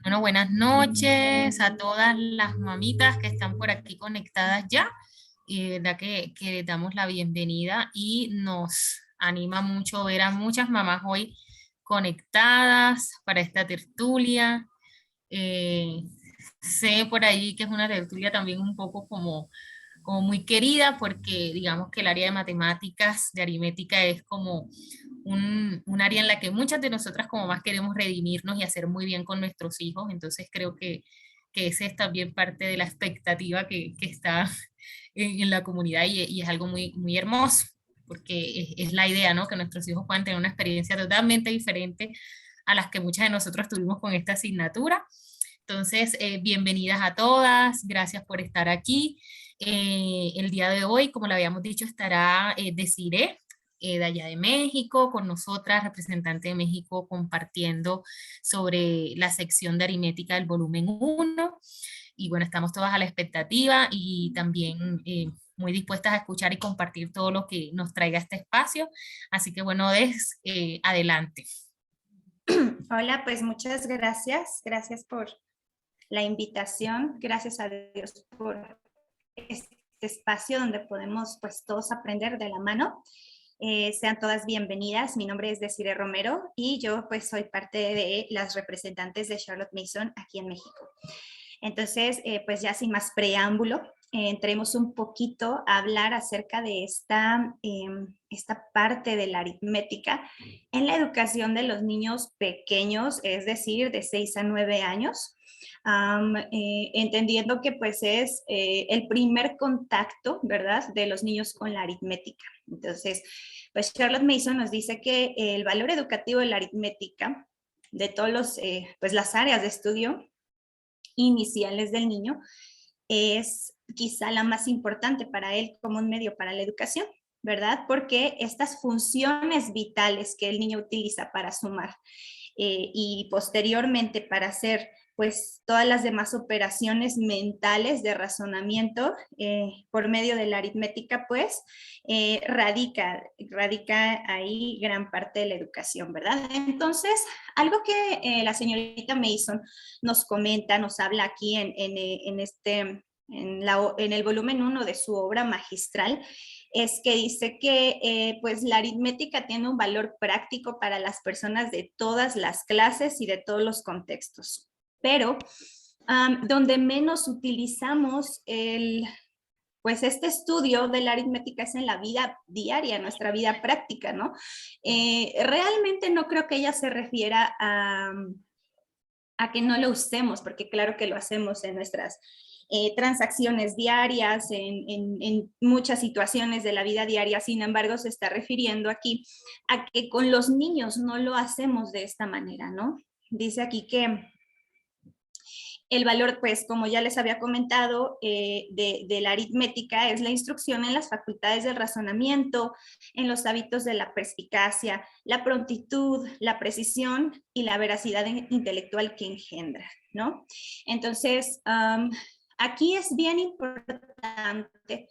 Bueno, buenas noches a todas las mamitas que están por aquí conectadas ya. Y de verdad que les damos la bienvenida y nos anima mucho ver a muchas mamás hoy conectadas para esta tertulia. Eh, Sé por ahí que es una tertulia también un poco como muy querida porque digamos que el área de matemáticas, de aritmética es como un área en la que muchas de nosotras como más queremos redimirnos y hacer muy bien con nuestros hijos. Entonces creo que esa es también parte de la expectativa que está en la comunidad y es algo muy hermoso porque es la idea, ¿no? Que nuestros hijos puedan tener una experiencia totalmente diferente a las que muchas de nosotros tuvimos con esta asignatura. Entonces, bienvenidas a todas, gracias por estar aquí. El día de hoy, como le habíamos dicho, estará Desiree, de allá de México, con nosotras, representante de México, compartiendo sobre la sección de aritmética del volumen uno. Y bueno, estamos todas a la expectativa y también muy dispuestas a escuchar y compartir todo lo que nos traiga este espacio. Así que bueno, adelante. Hola, pues muchas gracias. Gracias por la invitación. Gracias a Dios por este espacio donde podemos pues todos aprender de la mano. Sean todas bienvenidas. Mi nombre es Desiree Romero y yo pues soy parte de las representantes de Charlotte Mason aquí en México. Entonces, pues ya sin más preámbulo, entremos un poquito a hablar acerca de esta parte de la aritmética en la educación de los niños pequeños, es decir, de 6 a 9 años. Entendiendo que pues es el primer contacto, ¿verdad?, de los niños con la aritmética. Entonces, pues Charlotte Mason nos dice que el valor educativo de la aritmética, de todos pues las áreas de estudio iniciales del niño, es quizá la más importante para él como un medio para la educación, ¿verdad? Porque estas funciones vitales que el niño utiliza para sumar y posteriormente para hacer pues todas las demás operaciones mentales de razonamiento por medio de la aritmética, pues radica ahí gran parte de la educación, ¿verdad? Entonces, algo que la señorita Mason nos comenta, nos habla aquí en el volumen 1 de su obra magistral, es que dice que pues la aritmética tiene un valor práctico para las personas de todas las clases y de todos los contextos, pero donde menos utilizamos pues este estudio de la aritmética es en la vida diaria, nuestra vida práctica, ¿no? Realmente no creo que ella se refiera a que no lo usemos, porque claro que lo hacemos en nuestras transacciones diarias, en muchas situaciones de la vida diaria. Sin embargo, se está refiriendo aquí a que con los niños no lo hacemos de esta manera, ¿no? Dice aquí que el valor, pues, como ya les había comentado, de la aritmética es la instrucción en las facultades del razonamiento, en los hábitos de la perspicacia, la prontitud, la precisión y la veracidad intelectual que engendra, ¿no? Entonces, aquí es bien importante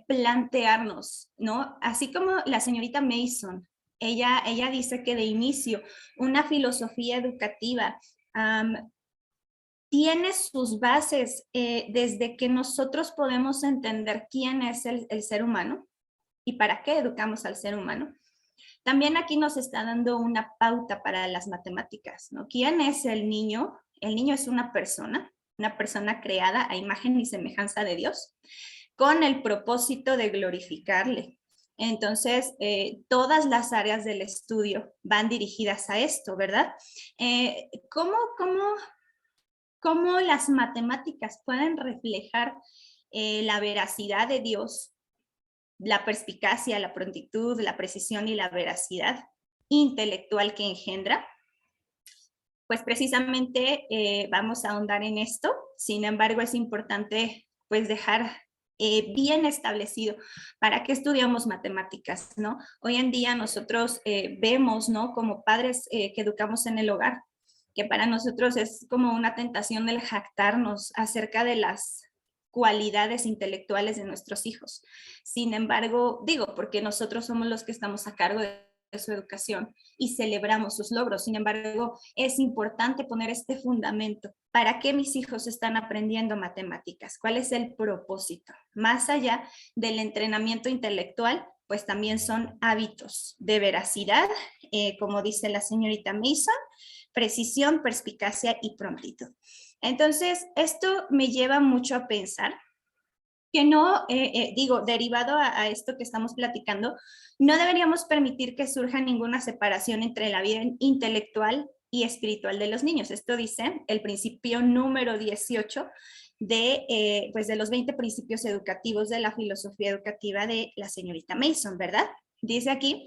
plantearnos, ¿no? Así como la señorita Mason, ella dice que de inicio una filosofía educativa tiene sus bases desde que nosotros podemos entender quién es el ser humano y para qué educamos al ser humano. También aquí nos está dando una pauta para las matemáticas, ¿no? ¿Quién es el niño? El niño es una persona creada a imagen y semejanza de Dios, con el propósito de glorificarle. Entonces, todas las áreas del estudio van dirigidas a esto, ¿verdad? ¿Cómo las matemáticas pueden reflejar la veracidad de Dios, la perspicacia, la prontitud, la precisión y la veracidad intelectual que engendra? Pues precisamente vamos a ahondar en esto. Sin embargo, es importante pues dejar bien establecido para qué estudiamos matemáticas, ¿no? Hoy en día nosotros vemos, ¿no?, como padres que educamos en el hogar, que para nosotros es como una tentación el jactarnos acerca de las cualidades intelectuales de nuestros hijos. Sin embargo, digo, porque nosotros somos los que estamos a cargo de su educación y celebramos sus logros. Sin embargo, es importante poner este fundamento. ¿Para qué mis hijos están aprendiendo matemáticas? ¿Cuál es el propósito? Más allá del entrenamiento intelectual, pues también son hábitos de veracidad, como dice la señorita Mason, precisión, perspicacia y prontitud. Entonces, esto me lleva mucho a pensar que no, derivado a esto que estamos platicando, no deberíamos permitir que surja ninguna separación entre la vida intelectual y espiritual de los niños. Esto dice el principio número 18 de los 20 principios educativos de la filosofía educativa de la señorita Mason, ¿verdad? Dice aquí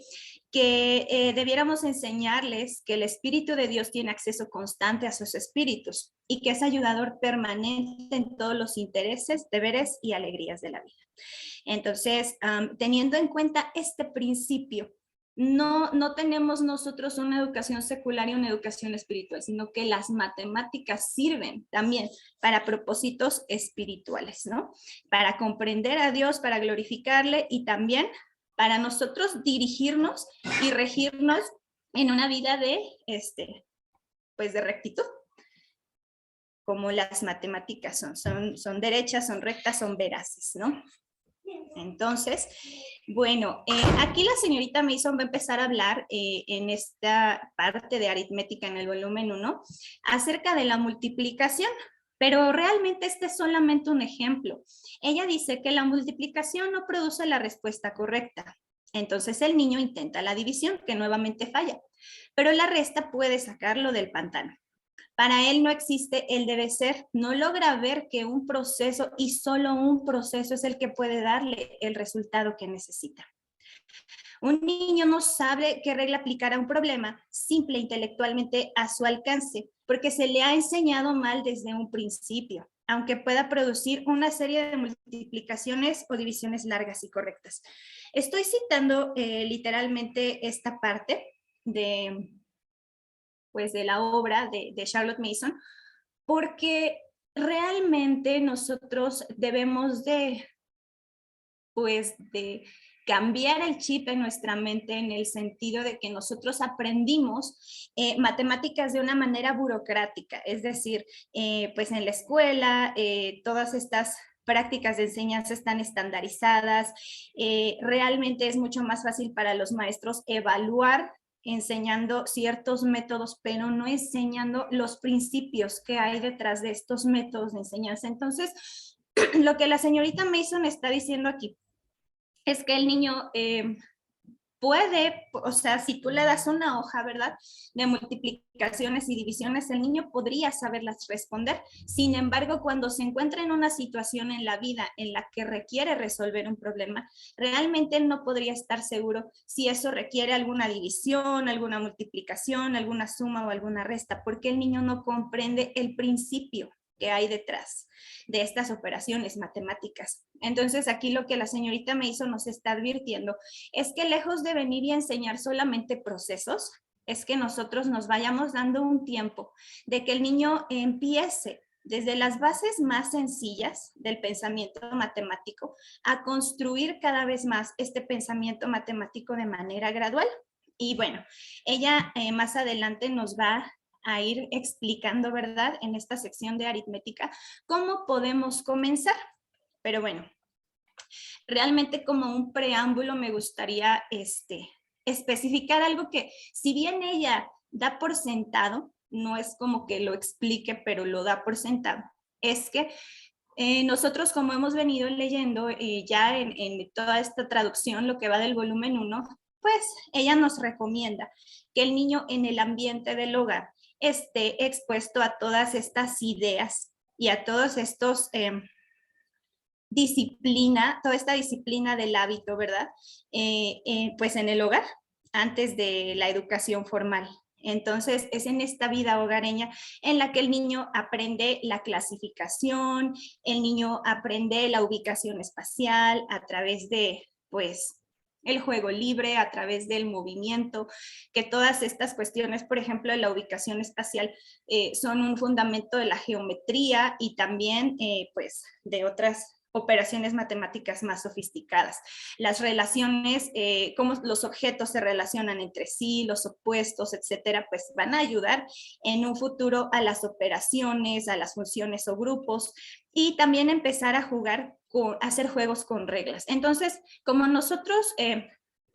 que debiéramos enseñarles que el Espíritu de Dios tiene acceso constante a sus espíritus y que es ayudador permanente en todos los intereses, deberes y alegrías de la vida. Entonces, teniendo en cuenta este principio, no tenemos nosotros una educación secular y una educación espiritual, sino que las matemáticas sirven también para propósitos espirituales, ¿no? Para comprender a Dios, para glorificarle y también para nosotros dirigirnos y regirnos en una vida de rectitud, como las matemáticas son derechas, son rectas, son veraces, ¿no? Entonces, bueno, aquí la señorita Mason va a empezar a hablar en esta parte de aritmética en el volumen 1 acerca de la multiplicación, pero realmente este es solamente un ejemplo. Ella dice que la multiplicación no produce la respuesta correcta. Entonces el niño intenta la división, que nuevamente falla, pero la resta puede sacarlo del pantano. Para él no existe el debe ser, no logra ver que un proceso y solo un proceso es el que puede darle el resultado que necesita. Un niño no sabe qué regla aplicar a un problema simple intelectualmente a su alcance, porque se le ha enseñado mal desde un principio, aunque pueda producir una serie de multiplicaciones o divisiones largas y correctas. Estoy citando literalmente esta parte de la obra de Charlotte Mason, porque realmente nosotros debemos de cambiar el chip en nuestra mente en el sentido de que nosotros aprendimos matemáticas de una manera burocrática, es decir, pues en la escuela todas estas prácticas de enseñanza están estandarizadas, realmente es mucho más fácil para los maestros evaluar enseñando ciertos métodos, pero no enseñando los principios que hay detrás de estos métodos de enseñanza. Entonces, lo que la señorita Mason está diciendo aquí es que el niño puede, o sea, si tú le das una hoja, ¿verdad?, de multiplicaciones y divisiones, el niño podría saberlas responder. Sin embargo, cuando se encuentra en una situación en la vida en la que requiere resolver un problema, realmente él no podría estar seguro si eso requiere alguna división, alguna multiplicación, alguna suma o alguna resta, porque el niño no comprende el principio que hay detrás de estas operaciones matemáticas. Entonces, aquí lo que la señorita Mason nos está advirtiendo es que lejos de venir y enseñar solamente procesos, es que nosotros nos vayamos dando un tiempo de que el niño empiece desde las bases más sencillas del pensamiento matemático a construir cada vez más este pensamiento matemático de manera gradual. Y bueno, ella más adelante nos va a ir explicando, ¿verdad?, en esta sección de aritmética, cómo podemos comenzar. Pero bueno, realmente como un preámbulo me gustaría especificar algo que, si bien ella da por sentado, no es como que lo explique, pero lo da por sentado, es que nosotros, como hemos venido leyendo ya en toda esta traducción, lo que va del volumen 1, pues ella nos recomienda que el niño en el ambiente del hogar esté expuesto a todas estas ideas y a todos estos toda esta disciplina del hábito, ¿verdad? Pues en el hogar, antes de la educación formal. Entonces, es en esta vida hogareña en la que el niño aprende la clasificación, el niño aprende la ubicación espacial a través de, pues, el juego libre, a través del movimiento, que todas estas cuestiones, por ejemplo, de la ubicación espacial, son un fundamento de la geometría y también, pues, de otras operaciones matemáticas más sofisticadas. Las relaciones, cómo los objetos se relacionan entre sí, los opuestos, etcétera, pues van a ayudar en un futuro a las operaciones, a las funciones o grupos, y también empezar a jugar, a hacer juegos con reglas. Entonces, como nosotros...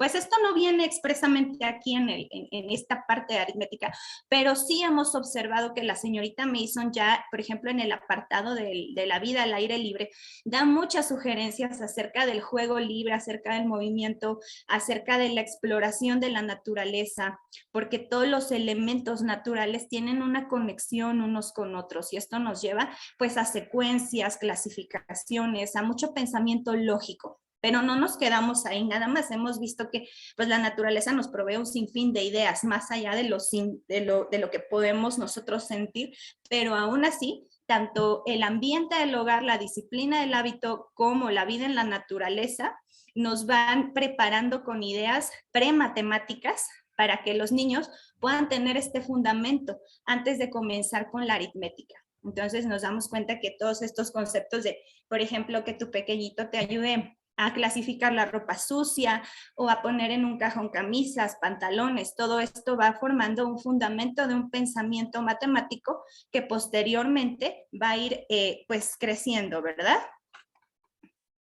pues esto no viene expresamente aquí en esta parte de aritmética, pero sí hemos observado que la señorita Mason ya, por ejemplo, en el apartado de la vida al aire libre, da muchas sugerencias acerca del juego libre, acerca del movimiento, acerca de la exploración de la naturaleza, porque todos los elementos naturales tienen una conexión unos con otros, y esto nos lleva pues a secuencias, clasificaciones, a mucho pensamiento lógico. Pero no nos quedamos ahí, nada más hemos visto que pues la naturaleza nos provee un sinfín de ideas, más allá de lo que podemos nosotros sentir, pero aún así, tanto el ambiente del hogar, la disciplina del hábito, como la vida en la naturaleza, nos van preparando con ideas prematemáticas para que los niños puedan tener este fundamento antes de comenzar con la aritmética. Entonces nos damos cuenta que todos estos conceptos de, por ejemplo, que tu pequeñito te ayude a clasificar la ropa sucia o a poner en un cajón camisas, pantalones, todo esto va formando un fundamento de un pensamiento matemático que posteriormente va a ir pues creciendo, ¿verdad?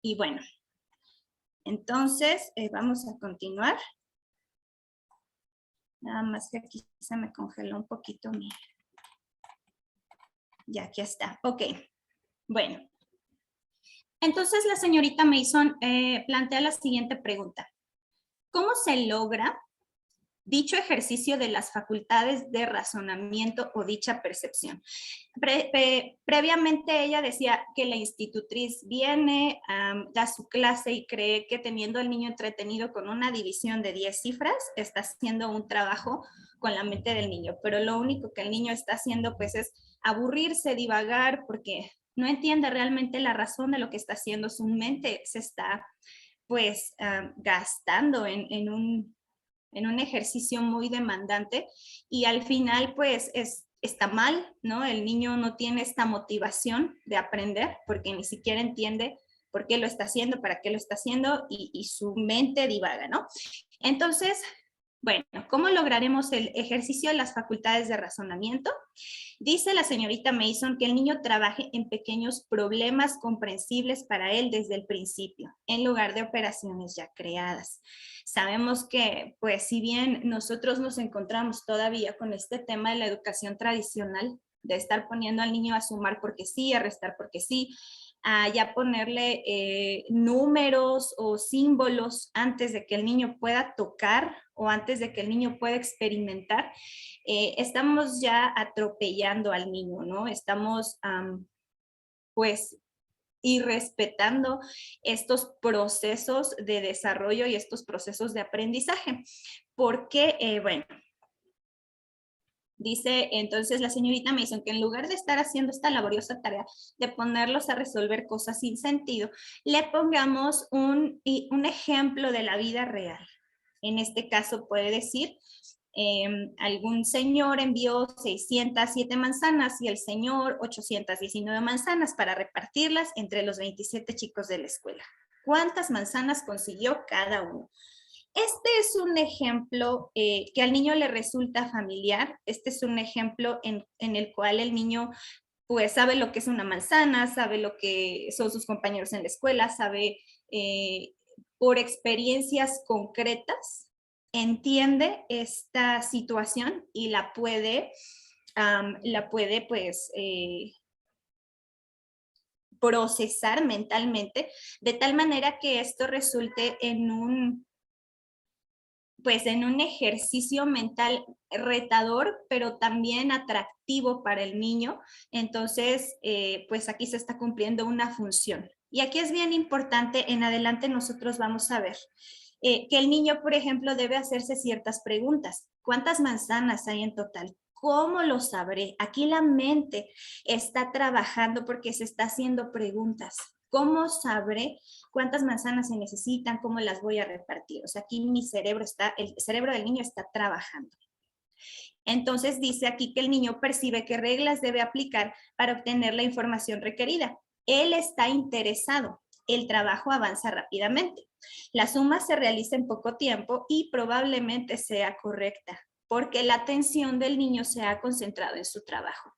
Y bueno, entonces vamos a continuar. Nada más que aquí se me congeló un poquito mi... Ya, aquí está. Ok, bueno. Entonces la señorita Mason plantea la siguiente pregunta. ¿Cómo se logra dicho ejercicio de las facultades de razonamiento o dicha percepción? Previamente ella decía que la institutriz viene, da su clase y cree que teniendo al niño entretenido con una división de 10 cifras, está haciendo un trabajo con la mente del niño, pero lo único que el niño está haciendo pues es aburrirse, divagar, porque no entiende realmente la razón de lo que está haciendo. Su mente se está pues gastando en un ejercicio muy demandante, y al final pues está mal, ¿no? El niño no tiene esta motivación de aprender porque ni siquiera entiende por qué lo está haciendo, para qué lo está haciendo, y su mente divaga, ¿no? Entonces, bueno, ¿cómo lograremos el ejercicio de las facultades de razonamiento? Dice la señorita Mason que el niño trabaje en pequeños problemas comprensibles para él desde el principio, en lugar de operaciones ya creadas. Sabemos que, pues, si bien nosotros nos encontramos todavía con este tema de la educación tradicional, de estar poniendo al niño a sumar porque sí, a restar porque sí, a ya ponerle números o símbolos antes de que el niño pueda tocar o antes de que el niño pueda experimentar, estamos ya atropellando al niño, ¿no? Estamos, pues, irrespetando estos procesos de desarrollo y estos procesos de aprendizaje. Porque, bueno, dice entonces la señorita Mason que en lugar de estar haciendo esta laboriosa tarea de ponerlos a resolver cosas sin sentido, le pongamos un ejemplo de la vida real. En este caso puede decir, algún señor envió 607 manzanas y el señor 819 manzanas para repartirlas entre los 27 chicos de la escuela. ¿Cuántas manzanas consiguió cada uno? Este es un ejemplo que al niño le resulta familiar. Este es un ejemplo en el cual el niño pues sabe lo que es una manzana, sabe lo que son sus compañeros en la escuela, sabe por experiencias concretas, entiende esta situación y la puede pues procesar mentalmente, de tal manera que esto resulte en un ejercicio mental retador, pero también atractivo para el niño. Entonces, pues aquí se está cumpliendo una función. Y aquí es bien importante, en adelante nosotros vamos a ver que el niño, por ejemplo, debe hacerse ciertas preguntas. ¿Cuántas manzanas hay en total? ¿Cómo lo sabré? Aquí la mente está trabajando porque se está haciendo preguntas. ¿Cómo sabré cuántas manzanas se necesitan? ¿Cómo las voy a repartir? O sea, aquí el cerebro del niño está trabajando. Entonces dice aquí que el niño percibe qué reglas debe aplicar para obtener la información requerida. Él está interesado el trabajo avanza rápidamente. La suma se realiza en poco tiempo y probablemente sea correcta, porque la atención del niño se ha concentrado en su trabajo.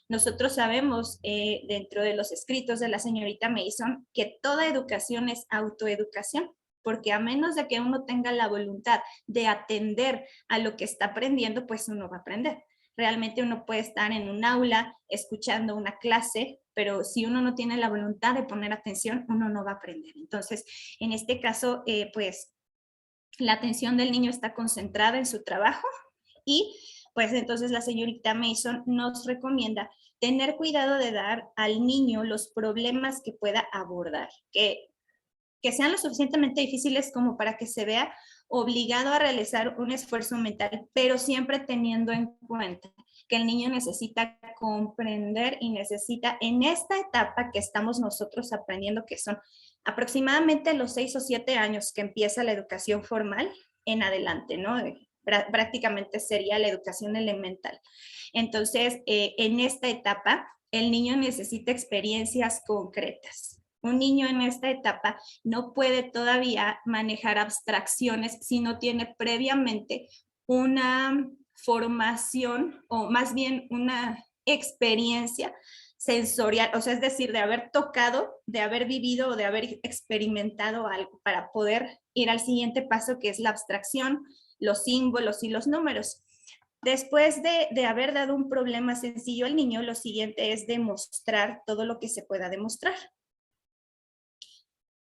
Nosotros sabemos dentro de los escritos de la señorita Mason que toda educación es autoeducación, porque a menos de que uno tenga la voluntad de atender a lo que está aprendiendo, pues uno va a aprender. Realmente uno puede estar en un aula escuchando una clase, pero si uno no tiene la voluntad de poner atención, uno no va a aprender. Entonces, en este caso, pues la atención del niño está concentrada en su trabajo y pues entonces la señorita Mason nos recomienda tener cuidado de dar al niño los problemas que pueda abordar, que sean lo suficientemente difíciles como para que se vea obligado a realizar un esfuerzo mental, pero siempre teniendo en cuenta que el niño necesita comprender y necesita en esta etapa que estamos nosotros aprendiendo, que son aproximadamente los 6 o 7 años que empieza la educación formal en adelante, ¿no? Prácticamente sería la educación elemental. Entonces, en esta etapa, el niño necesita experiencias concretas. Un niño en esta etapa no puede todavía manejar abstracciones si no tiene previamente una formación o más bien una experiencia sensorial, o sea, es decir, de haber tocado, de haber vivido o de haber experimentado algo para poder ir al siguiente paso, que es la abstracción, los símbolos y los números. Después de haber dado un problema sencillo al niño, lo siguiente es demostrar todo lo que se pueda demostrar.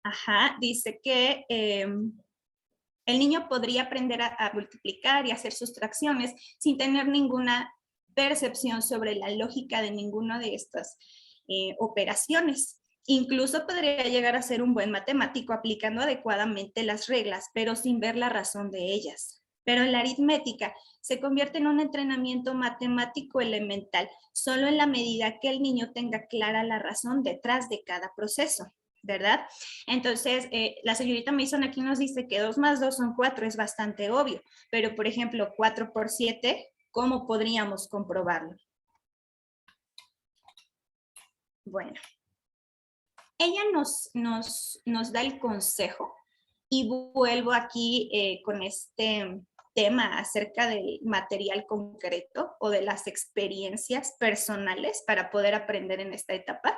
Ajá, dice que el niño podría aprender a multiplicar y hacer sustracciones sin tener ninguna percepción sobre la lógica de ninguna de estas operaciones. Incluso podría llegar a ser un buen matemático aplicando adecuadamente las reglas, pero sin ver la razón de ellas. Pero la aritmética se convierte en un entrenamiento matemático elemental solo en la medida que el niño tenga clara la razón detrás de cada proceso, ¿verdad? Entonces, la señorita Mason aquí nos dice que 2 más 2 son 4, es bastante obvio, pero por ejemplo, 4 por 7, ¿cómo podríamos comprobarlo? Bueno, ella nos da el consejo y vuelvo aquí con este tema acerca del material concreto o de las experiencias personales para poder aprender en esta etapa,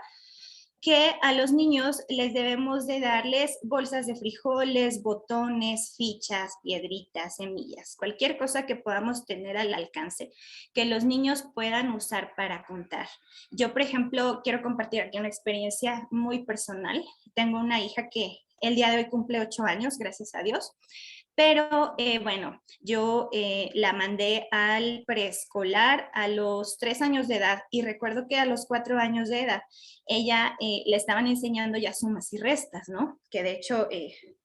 que a los niños les debemos de darles bolsas de frijoles, botones, fichas, piedritas, semillas, cualquier cosa que podamos tener al alcance, que los niños puedan usar para contar. Yo, por ejemplo, quiero compartir aquí una experiencia muy personal. Tengo una hija que el día de hoy cumple 8 años, gracias a Dios. Pero bueno, yo la mandé al preescolar a los 3 años de edad y recuerdo que a los 4 años de edad ella le estaban enseñando ya sumas y restas, ¿no? Que de hecho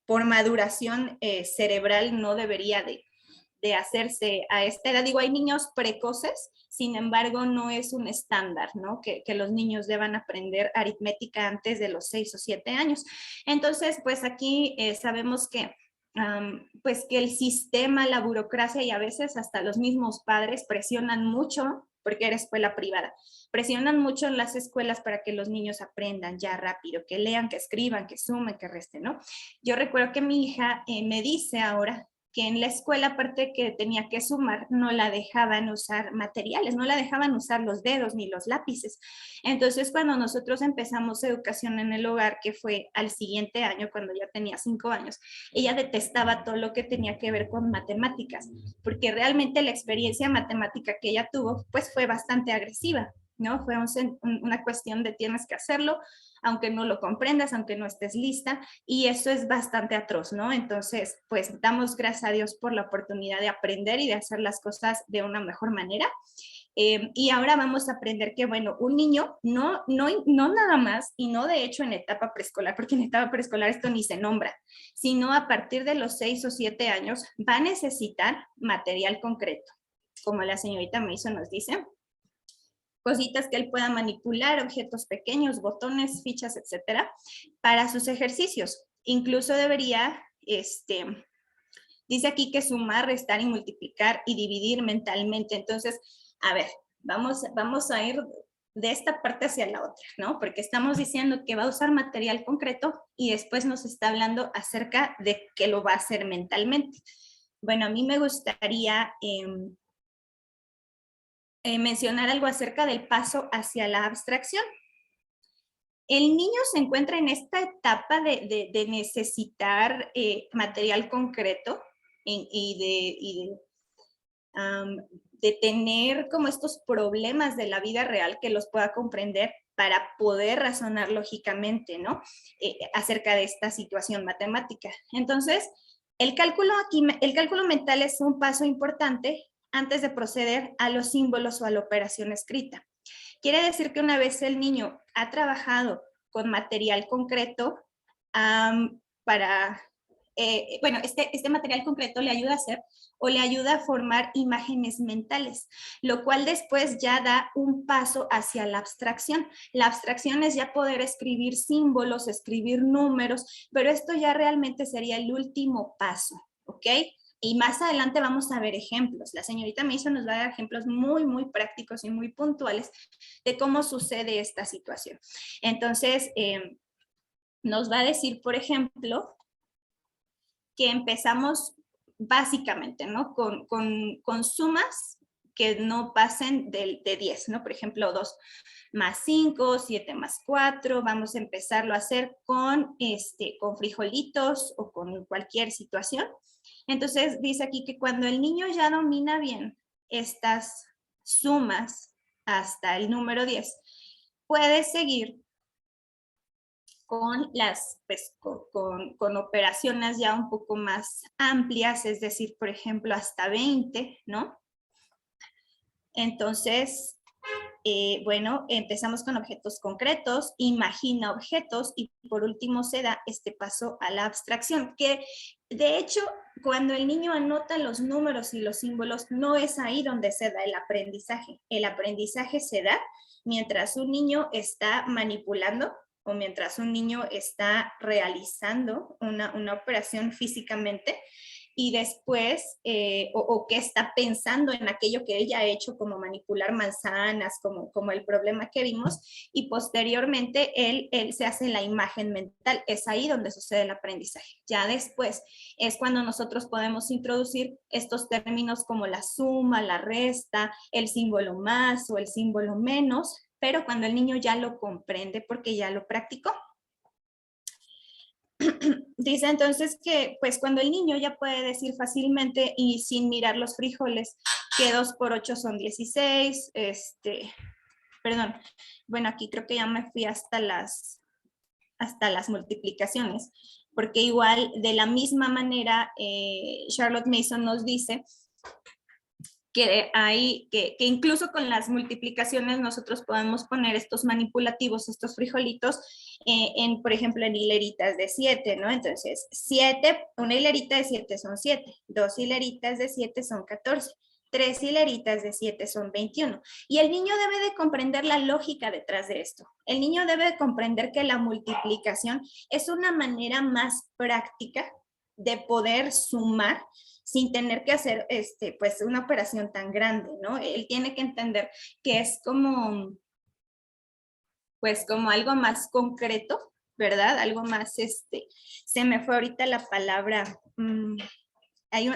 por maduración cerebral no debería de hacerse a esta edad. Digo, hay niños precoces, sin embargo, no es un estándar, ¿no? Que los niños deban aprender aritmética antes de los 6 o 7 años. Entonces, pues aquí sabemos que pues que el sistema, la burocracia y a veces hasta los mismos padres presionan mucho, porque era escuela privada, presionan mucho en las escuelas para que los niños aprendan ya rápido, que lean, que escriban, que sumen, que resten, ¿no? Yo recuerdo que mi hija me dice ahora que en la escuela, aparte que tenía que sumar, no la dejaban usar materiales, no la dejaban usar los dedos ni los lápices. Entonces, cuando nosotros empezamos educación en el hogar, que fue al siguiente año, cuando ya tenía 5 años, ella detestaba todo lo que tenía que ver con matemáticas, porque realmente la experiencia matemática que ella tuvo, pues fue bastante agresiva, ¿no? Fue una cuestión de tienes que hacerlo, aunque no lo comprendas, aunque no estés lista, y eso es bastante atroz, ¿no? Entonces, pues damos gracias a Dios por la oportunidad de aprender y de hacer las cosas de una mejor manera. Y ahora vamos a aprender que, bueno, un niño no nada más, y no de hecho en etapa preescolar, porque en etapa preescolar esto ni se nombra, sino a partir de los 6 o 7 años va a necesitar material concreto, como la señorita Mason nos dice, cositas que él pueda manipular, objetos pequeños, botones, fichas, etcétera, para sus ejercicios. Incluso debería, dice aquí que sumar, restar y multiplicar y dividir mentalmente. Entonces, a ver, vamos a ir de esta parte hacia la otra, ¿no? Porque estamos diciendo que va a usar material concreto y después nos está hablando acerca de que lo va a hacer mentalmente. Bueno, a mí me gustaría mencionar algo acerca del paso hacia la abstracción. El niño se encuentra en esta etapa de necesitar material concreto y de tener como estos problemas de la vida real que los pueda comprender para poder razonar lógicamente, ¿no? Acerca de esta situación matemática. Entonces, el cálculo mental es un paso importante antes de proceder a los símbolos o a la operación escrita. Quiere decir que una vez el niño ha trabajado con material concreto bueno, este material concreto le ayuda a hacer o le ayuda a formar imágenes mentales, lo cual después ya da un paso hacia la abstracción. La abstracción es ya poder escribir símbolos, escribir números, pero esto ya realmente sería el último paso, ¿ok? Y más adelante vamos a ver ejemplos. La señorita Mason nos va a dar ejemplos muy, muy prácticos y muy puntuales de cómo sucede esta situación. Entonces, nos va a decir, por ejemplo, que empezamos básicamente, ¿no? Con sumas que no pasen de 10, ¿no? Por ejemplo, 2 más 5, 7 más 4, vamos a empezarlo a hacer con frijolitos o con cualquier situación. Entonces, dice aquí que cuando el niño ya domina bien estas sumas hasta el número 10, puede seguir con pues, con operaciones ya un poco más amplias, es decir, por ejemplo, hasta 20, ¿no? Entonces, bueno, empezamos con objetos concretos, imagina objetos y por último se da este paso a la abstracción, que de hecho, cuando el niño anota los números y los símbolos, no es ahí donde se da el aprendizaje. El aprendizaje se da mientras un niño está manipulando o mientras un niño está realizando una operación físicamente y después, o que está pensando en aquello que ella ha hecho, como manipular manzanas, como el problema que vimos, y posteriormente él se hace la imagen mental. Es ahí donde sucede el aprendizaje. Ya después es cuando nosotros podemos introducir estos términos como la suma, la resta, el símbolo más o el símbolo menos, pero cuando el niño ya lo comprende porque ya lo practicó. Dice entonces que pues cuando el niño ya puede decir fácilmente y sin mirar los frijoles que 2 por 8 son 16, perdón, bueno, aquí creo que ya me fui hasta las multiplicaciones, porque igual de la misma manera Charlotte Mason nos dice que incluso con las multiplicaciones nosotros podemos poner estos manipulativos, estos frijolitos, por ejemplo, en hileritas de 7, ¿no? Entonces, 7, una hilerita de 7 son 7, 2 hileritas de 7 son 14, 3 hileritas de 7 son 21. Y el niño debe de comprender la lógica detrás de esto. El niño debe de comprender que la multiplicación es una manera más práctica de poder sumar sin tener que hacer pues una operación tan grande, ¿no? Él tiene que entender que es como, pues como algo más concreto, ¿verdad? Algo más, se me fue ahorita la palabra, hay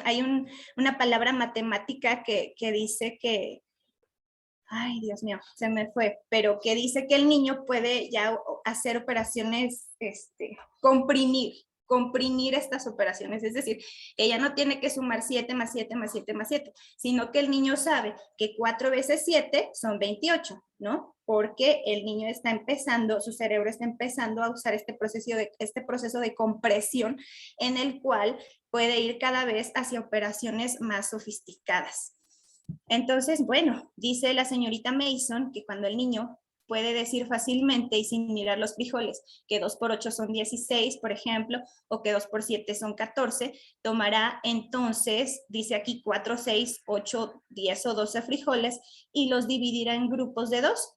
una palabra matemática que dice que, ay, Dios mío, se me fue, pero que dice que el niño puede ya hacer operaciones, comprimir estas operaciones, es decir, que ya no tiene que sumar 7 más 7 más 7 más 7, sino que el niño sabe que 4 veces 7 son 28, ¿no? Porque el niño está empezando, su cerebro está empezando a usar este proceso de compresión en el cual puede ir cada vez hacia operaciones más sofisticadas. Entonces, bueno, dice la señorita Mason que cuando el niño puede decir fácilmente y sin mirar los frijoles que 2 por 8 son 16, por ejemplo, o que 2 por 7 son 14, tomará entonces, dice aquí 4, 6, 8, 10 o 12 frijoles y los dividirá en grupos de 2.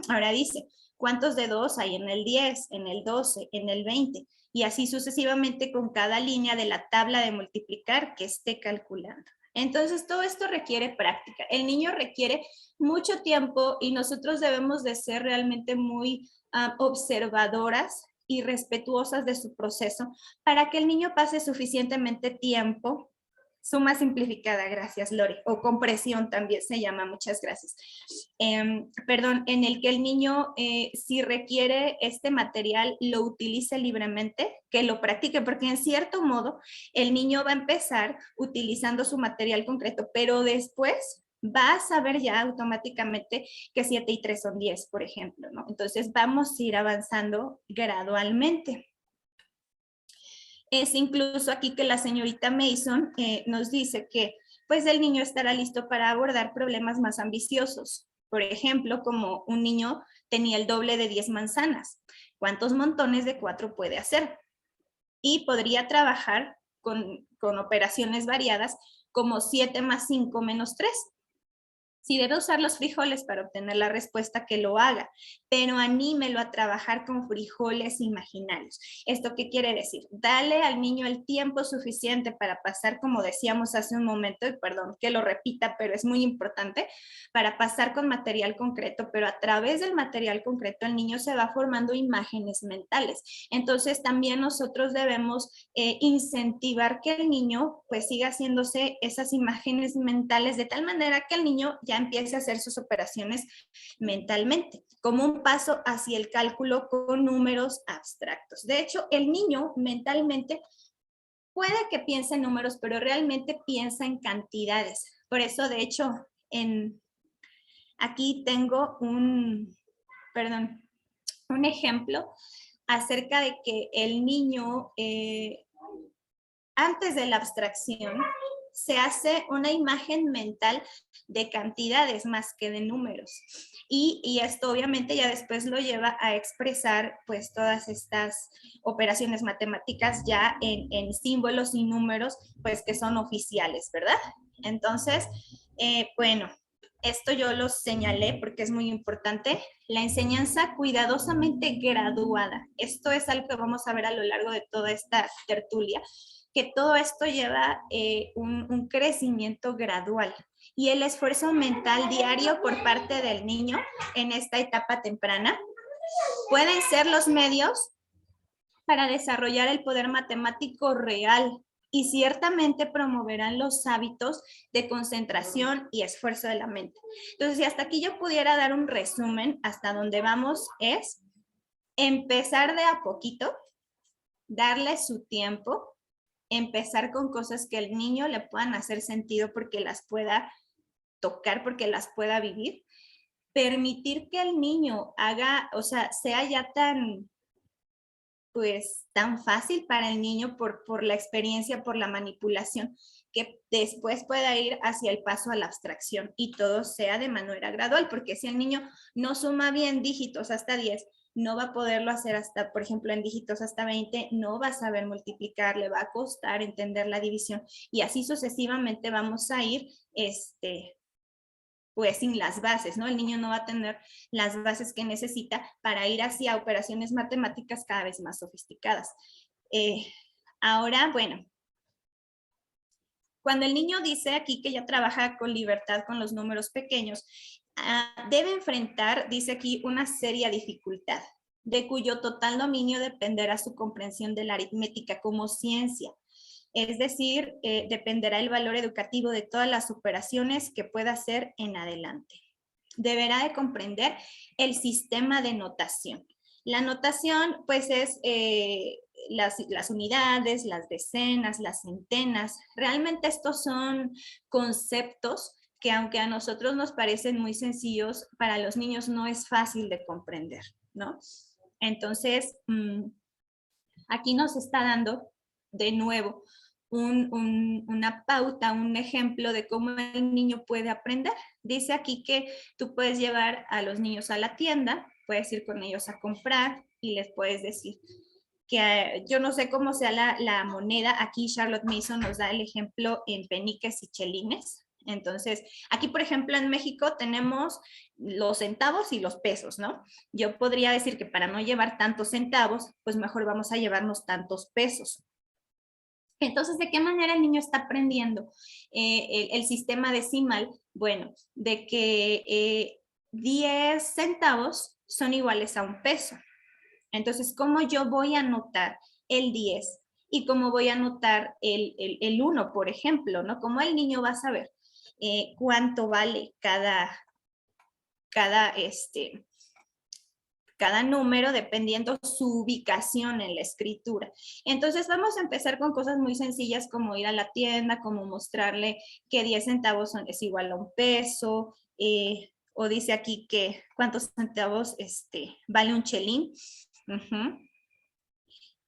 Ahora dice, ¿cuántos de 2 hay en el 10, en el 12, en el 20? Y así sucesivamente con cada línea de la tabla de multiplicar que esté calculando. Entonces, todo esto requiere práctica. El niño requiere mucho tiempo y nosotros debemos de ser realmente muy observadoras y respetuosas de su proceso para que el niño pase suficientemente tiempo. Suma simplificada, gracias Lore, o compresión también se llama, muchas gracias. Perdón, en el que el niño, si requiere este material, lo utilice libremente, que lo practique, porque en cierto modo el niño va a empezar utilizando su material concreto, pero después va a saber ya automáticamente que 7 y 3 son 10, por ejemplo, ¿no? Entonces vamos a ir avanzando gradualmente. Es incluso aquí que la señorita Mason nos dice que pues el niño estará listo para abordar problemas más ambiciosos. Por ejemplo, como un niño tenía el doble de 10 manzanas. ¿Cuántos montones de 4 puede hacer? Y podría trabajar con operaciones variadas como 7 más 5 menos 3. Si debe usar los frijoles para obtener la respuesta, que lo haga, pero anímelo a trabajar con frijoles imaginarios. ¿Esto qué quiere decir? Dale al niño el tiempo suficiente para pasar, como decíamos hace un momento, y perdón que lo repita, pero es muy importante, para pasar con material concreto, pero a través del material concreto el niño se va formando imágenes mentales. Entonces también nosotros debemos incentivar que el niño pues siga haciéndose esas imágenes mentales de tal manera que el niño ya empiece a hacer sus operaciones mentalmente, como un paso hacia el cálculo con números abstractos. De hecho, el niño mentalmente puede que piense en números, pero realmente piensa en cantidades. Por eso, de hecho, aquí tengo un ejemplo acerca de que el niño, antes de la abstracción, se hace una imagen mental de cantidades más que de números. Y esto obviamente ya después lo lleva a expresar pues todas estas operaciones matemáticas ya en símbolos y números pues que son oficiales, ¿verdad? Entonces, bueno, esto yo lo señalé porque es muy importante. La enseñanza cuidadosamente graduada. Esto es algo que vamos a ver a lo largo de toda esta tertulia, que todo esto lleva un crecimiento gradual y el esfuerzo mental diario por parte del niño en esta etapa temprana pueden ser los medios para desarrollar el poder matemático real y ciertamente promoverán los hábitos de concentración y esfuerzo de la mente. Entonces, si hasta aquí yo pudiera dar un resumen, hasta donde vamos es empezar de a poquito, darle su tiempo, empezar con cosas que el niño le puedan hacer sentido porque las pueda tocar, porque las pueda vivir, permitir que el niño haga, o sea, sea ya tan, pues, tan fácil para el niño por la experiencia, por la manipulación, que después pueda ir hacia el paso a la abstracción y todo sea de manera gradual, porque si el niño no suma bien dígitos hasta 10, no va a poderlo hacer hasta, por ejemplo, en dígitos hasta 20, no va a saber multiplicar, le va a costar entender la división y así sucesivamente vamos a ir, pues sin las bases, ¿no? El niño no va a tener las bases que necesita para ir hacia operaciones matemáticas cada vez más sofisticadas. Ahora, bueno, cuando el niño dice aquí que ya trabaja con libertad con los números pequeños, debe enfrentar, dice aquí, una seria dificultad, de cuyo total dominio dependerá su comprensión de la aritmética como ciencia. Es decir, dependerá el valor educativo de todas las operaciones que pueda hacer en adelante. Deberá de comprender el sistema de notación. La notación, pues, es las unidades, las decenas, las centenas. Realmente estos son conceptos que, aunque a nosotros nos parecen muy sencillos, para los niños no es fácil de comprender, ¿no? Entonces, aquí nos está dando de nuevo una pauta, un ejemplo de cómo el niño puede aprender. Dice aquí que tú puedes llevar a los niños a la tienda, puedes ir con ellos a comprar y les puedes decir que yo no sé cómo sea la moneda. Aquí Charlotte Mason nos da el ejemplo en peniques y chelines. Entonces, aquí, por ejemplo, en México tenemos los centavos y los pesos, ¿no? Yo podría decir que para no llevar tantos centavos, pues mejor vamos a llevarnos tantos pesos. Entonces, ¿de qué manera el niño está aprendiendo el sistema decimal? Bueno, de que 10 centavos son iguales a un peso. Entonces, ¿cómo yo voy a anotar el 10 y cómo voy a anotar el 1, por ejemplo, ¿no? ¿Cómo el niño va a saber cuánto vale cada, cada número dependiendo su ubicación en la escritura? Entonces vamos a empezar con cosas muy sencillas como ir a la tienda, como mostrarle que 10 centavos es igual a un peso, o dice aquí que cuántos centavos vale un chelín.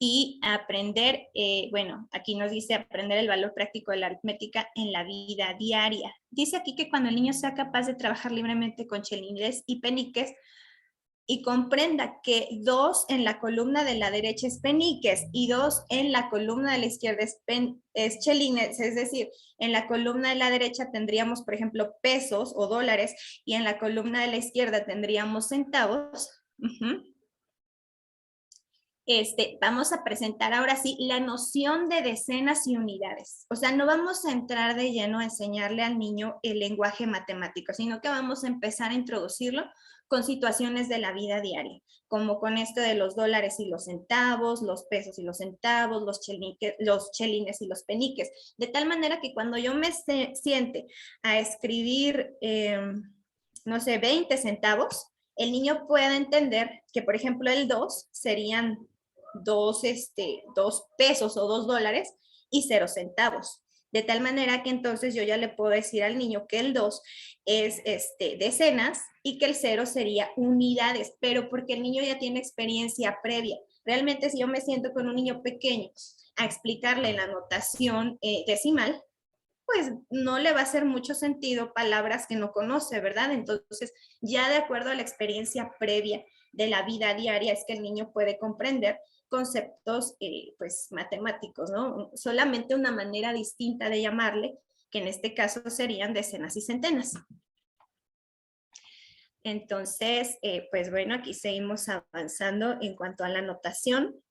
Y aprender, bueno, aquí nos dice aprender el valor práctico de la aritmética en la vida diaria. Dice aquí que cuando el niño sea capaz de trabajar libremente con chelines y peniques y comprenda que 2 en la columna de la derecha es peniques y 2 en la columna de la izquierda es chelines, es decir, en la columna de la derecha tendríamos, por ejemplo, pesos o dólares y en la columna de la izquierda tendríamos centavos. Vamos a presentar ahora sí la noción de decenas y unidades. O sea, no vamos a entrar de lleno a enseñarle al niño el lenguaje matemático, sino que vamos a empezar a introducirlo con situaciones de la vida diaria, como con esto de los dólares y los centavos, los pesos y los centavos, los chelines y los peniques, de tal manera que cuando yo me siente a escribir, no sé, 20 centavos, el niño pueda entender que, por ejemplo, el 2 serían 2 pesos o 2 dólares y 0 centavos. De tal manera que entonces yo ya le puedo decir al niño que el 2 es decenas y que el 0 sería unidades, pero porque el niño ya tiene experiencia previa. Realmente si yo me siento con un niño pequeño a explicarle la notación decimal, pues no le va a hacer mucho sentido palabras que no conoce, ¿verdad? Entonces, ya de acuerdo a la experiencia previa de la vida diaria, es que el niño puede comprender conceptos, pues, matemáticos, ¿no? Solamente una manera distinta de llamarle, que en este caso serían decenas y centenas. Entonces, pues bueno, aquí seguimos avanzando en cuanto a la notación.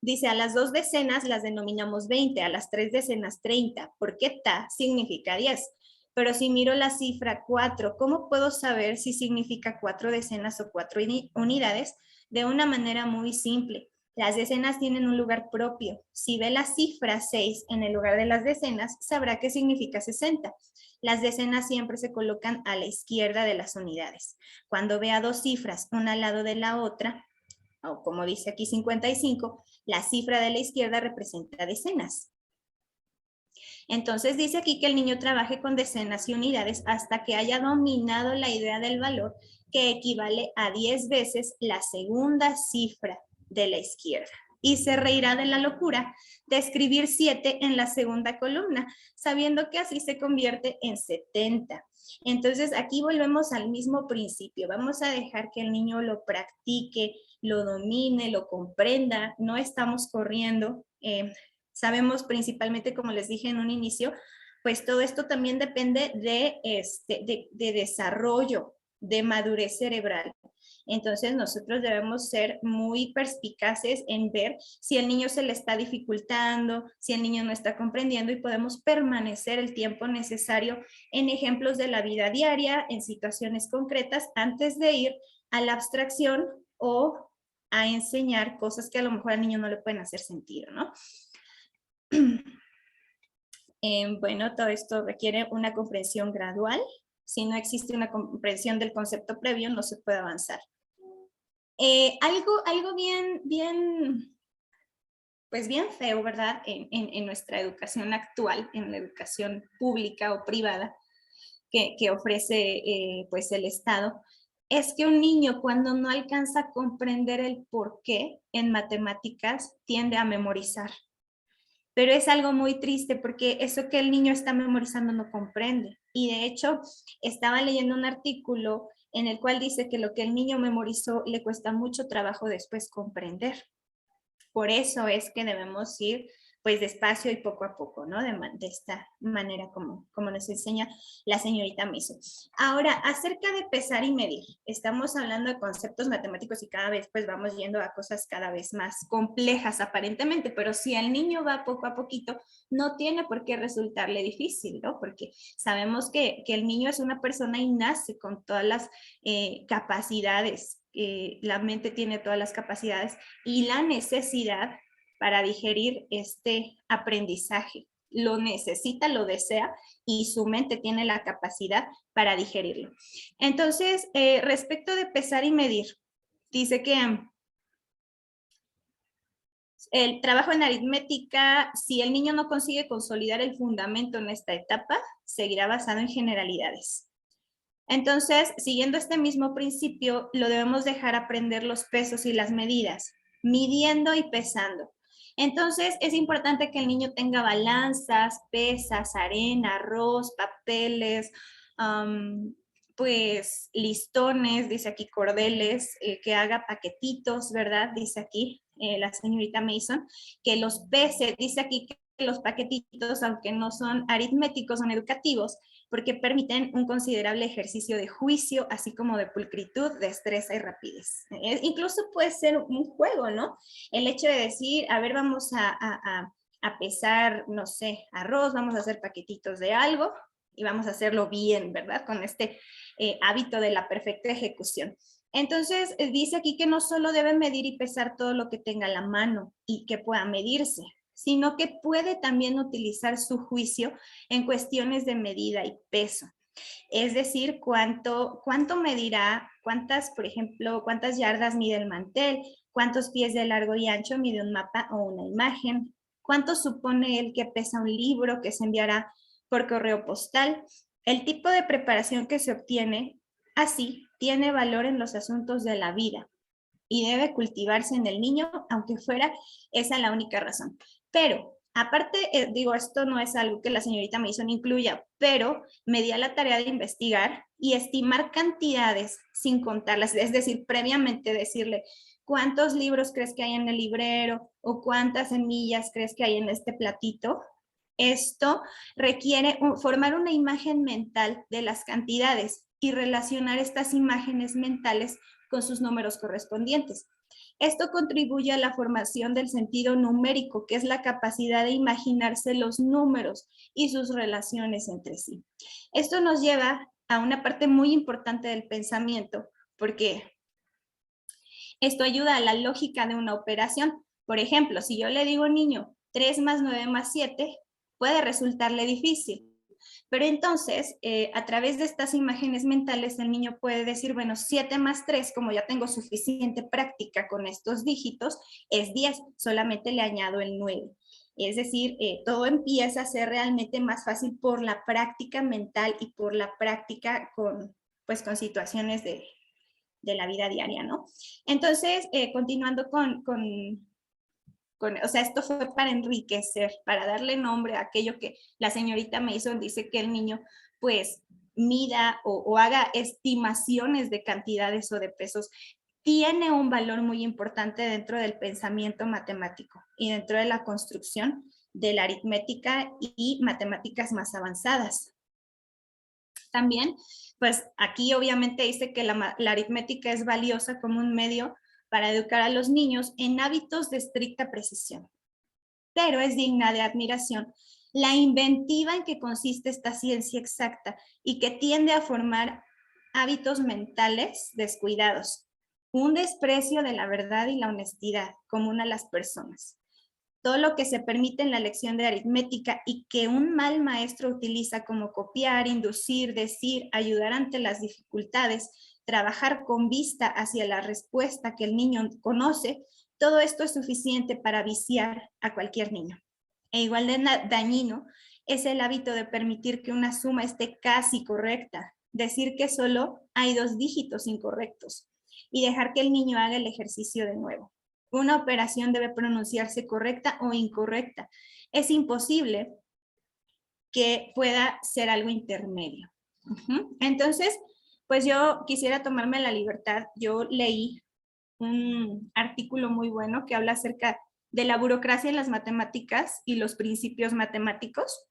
Dice, a las 2 decenas las denominamos 20, a las 3 decenas 30, porque ta significa 10. Pero si miro la cifra 4, ¿cómo puedo saber si significa 4 decenas o 4 unidades? De una manera muy simple. Las decenas tienen un lugar propio. Si ve la cifra 6 en el lugar de las decenas, sabrá que significa 60. Las decenas siempre se colocan a la izquierda de las unidades. Cuando vea dos cifras una al lado de la otra, o como dice aquí 55, la cifra de la izquierda representa decenas. Entonces dice aquí que el niño trabaje con decenas y unidades hasta que haya dominado la idea del valor, que equivale a 10 veces la segunda cifra de la izquierda. Y se reirá de la locura de escribir 7 en la segunda columna, sabiendo que así se convierte en 70. Entonces aquí volvemos al mismo principio. Vamos a dejar que el niño lo practique, lo domine, lo comprenda. No estamos corriendo. Sabemos principalmente, como les dije en un inicio, pues todo esto también depende de desarrollo, de madurez cerebral. Entonces nosotros debemos ser muy perspicaces en ver si el niño se le está dificultando, si el niño no está comprendiendo, y podemos permanecer el tiempo necesario en ejemplos de la vida diaria, en situaciones concretas, antes de ir a la abstracción o a enseñar cosas que a lo mejor al niño no le pueden hacer sentido, ¿no? Bueno, todo esto requiere una comprensión gradual. Si no existe una comprensión del concepto previo, no se puede avanzar. Algo pues bien feo, ¿verdad? En nuestra educación actual, en la educación pública o privada que ofrece pues el Estado, es que un niño cuando no alcanza a comprender el por qué en matemáticas tiende a memorizar. Pero es algo muy triste porque eso que el niño está memorizando no comprende. Y de hecho, estaba leyendo un artículo en el cual dice que lo que el niño memorizó le cuesta mucho trabajo después comprender. Por eso es que debemos ir pues despacio y poco a poco, ¿no? De esta manera como nos enseña la señorita Mason. Ahora, acerca de pesar y medir, estamos hablando de conceptos matemáticos y cada vez pues vamos yendo a cosas cada vez más complejas aparentemente, pero si el niño va poco a poquito, no tiene por qué resultarle difícil, ¿no? Porque sabemos que el niño es una persona y nace con todas las capacidades, la mente tiene todas las capacidades y la necesidad para digerir este aprendizaje. Lo necesita, lo desea y su mente tiene la capacidad para digerirlo. Entonces, respecto de pesar y medir, dice que el trabajo en aritmética, si el niño no consigue consolidar el fundamento en esta etapa, seguirá basado en generalidades. Entonces, siguiendo este mismo principio, lo debemos dejar aprender los pesos y las medidas, midiendo y pesando. Entonces, es importante que el niño tenga balanzas, pesas, arena, arroz, papeles, pues listones, dice aquí cordeles, que haga paquetitos, ¿verdad? Dice aquí la señorita Mason, que los pese, dice aquí que los paquetitos, aunque no son aritméticos, son educativos, porque permiten un considerable ejercicio de juicio, así como de pulcritud, destreza y rapidez. Incluso puede ser un juego, ¿no? El hecho de decir, a ver, vamos a pesar, no sé, arroz, vamos a hacer paquetitos de algo y vamos a hacerlo bien, ¿verdad? Con este hábito de la perfecta ejecución. Entonces, dice aquí que no solo debe medir y pesar todo lo que tenga a la mano y que pueda medirse, sino que puede también utilizar su juicio en cuestiones de medida y peso. Es decir, cuánto medirá, por ejemplo, cuántas yardas mide el mantel, cuántos pies de largo y ancho mide un mapa o una imagen, cuánto supone él que pesa un libro que se enviará por correo postal. El tipo de preparación que se obtiene así tiene valor en los asuntos de la vida y debe cultivarse en el niño, aunque fuera esa la única razón. Pero, aparte, digo, esto no es algo que la señorita Mason incluya, pero me di a la tarea de investigar y estimar cantidades sin contarlas, es decir, previamente decirle, ¿cuántos libros crees que hay en el librero? ¿O cuántas semillas crees que hay en este platito? Esto requiere formar una imagen mental de las cantidades y relacionar estas imágenes mentales con sus números correspondientes. Esto contribuye a la formación del sentido numérico, que es la capacidad de imaginarse los números y sus relaciones entre sí. Esto nos lleva a una parte muy importante del pensamiento, porque esto ayuda a la lógica de una operación. Por ejemplo, si yo le digo a un niño 3 más 9 más 7, puede resultarle difícil. Pero entonces, a través de estas imágenes mentales, el niño puede decir, bueno, 7 más 3, como ya tengo suficiente práctica con estos dígitos, es 10, solamente le añado el 9. Es decir, todo empieza a ser realmente más fácil por la práctica mental y por la práctica con situaciones de la vida diaria, ¿no? Entonces, continuando o sea, esto fue para enriquecer, para darle nombre a aquello que la señorita Mason dice que el niño, pues, mida o haga estimaciones de cantidades o de pesos, tiene un valor muy importante dentro del pensamiento matemático y dentro de la construcción de la aritmética y matemáticas más avanzadas. También, pues aquí obviamente dice que la aritmética es valiosa como un medio para educar a los niños en hábitos de estricta precisión. Pero es digna de admiración la inventiva en que consiste esta ciencia exacta y que tiende a formar hábitos mentales descuidados, un desprecio de la verdad y la honestidad común a las personas. Todo lo que se permite en la lección de aritmética y que un mal maestro utiliza como copiar, inducir, decir, ayudar ante las dificultades, trabajar con vista hacia la respuesta que el niño conoce, todo esto es suficiente para viciar a cualquier niño. E igual de dañino es el hábito de permitir que una suma esté casi correcta, decir que solo hay 2 dígitos incorrectos y dejar que el niño haga el ejercicio de nuevo. Una operación debe pronunciarse correcta o incorrecta. Es imposible que pueda ser algo intermedio. Entonces, pues yo quisiera tomarme la libertad. Yo leí un artículo muy bueno que habla acerca de la burocracia en las matemáticas y los principios matemáticos.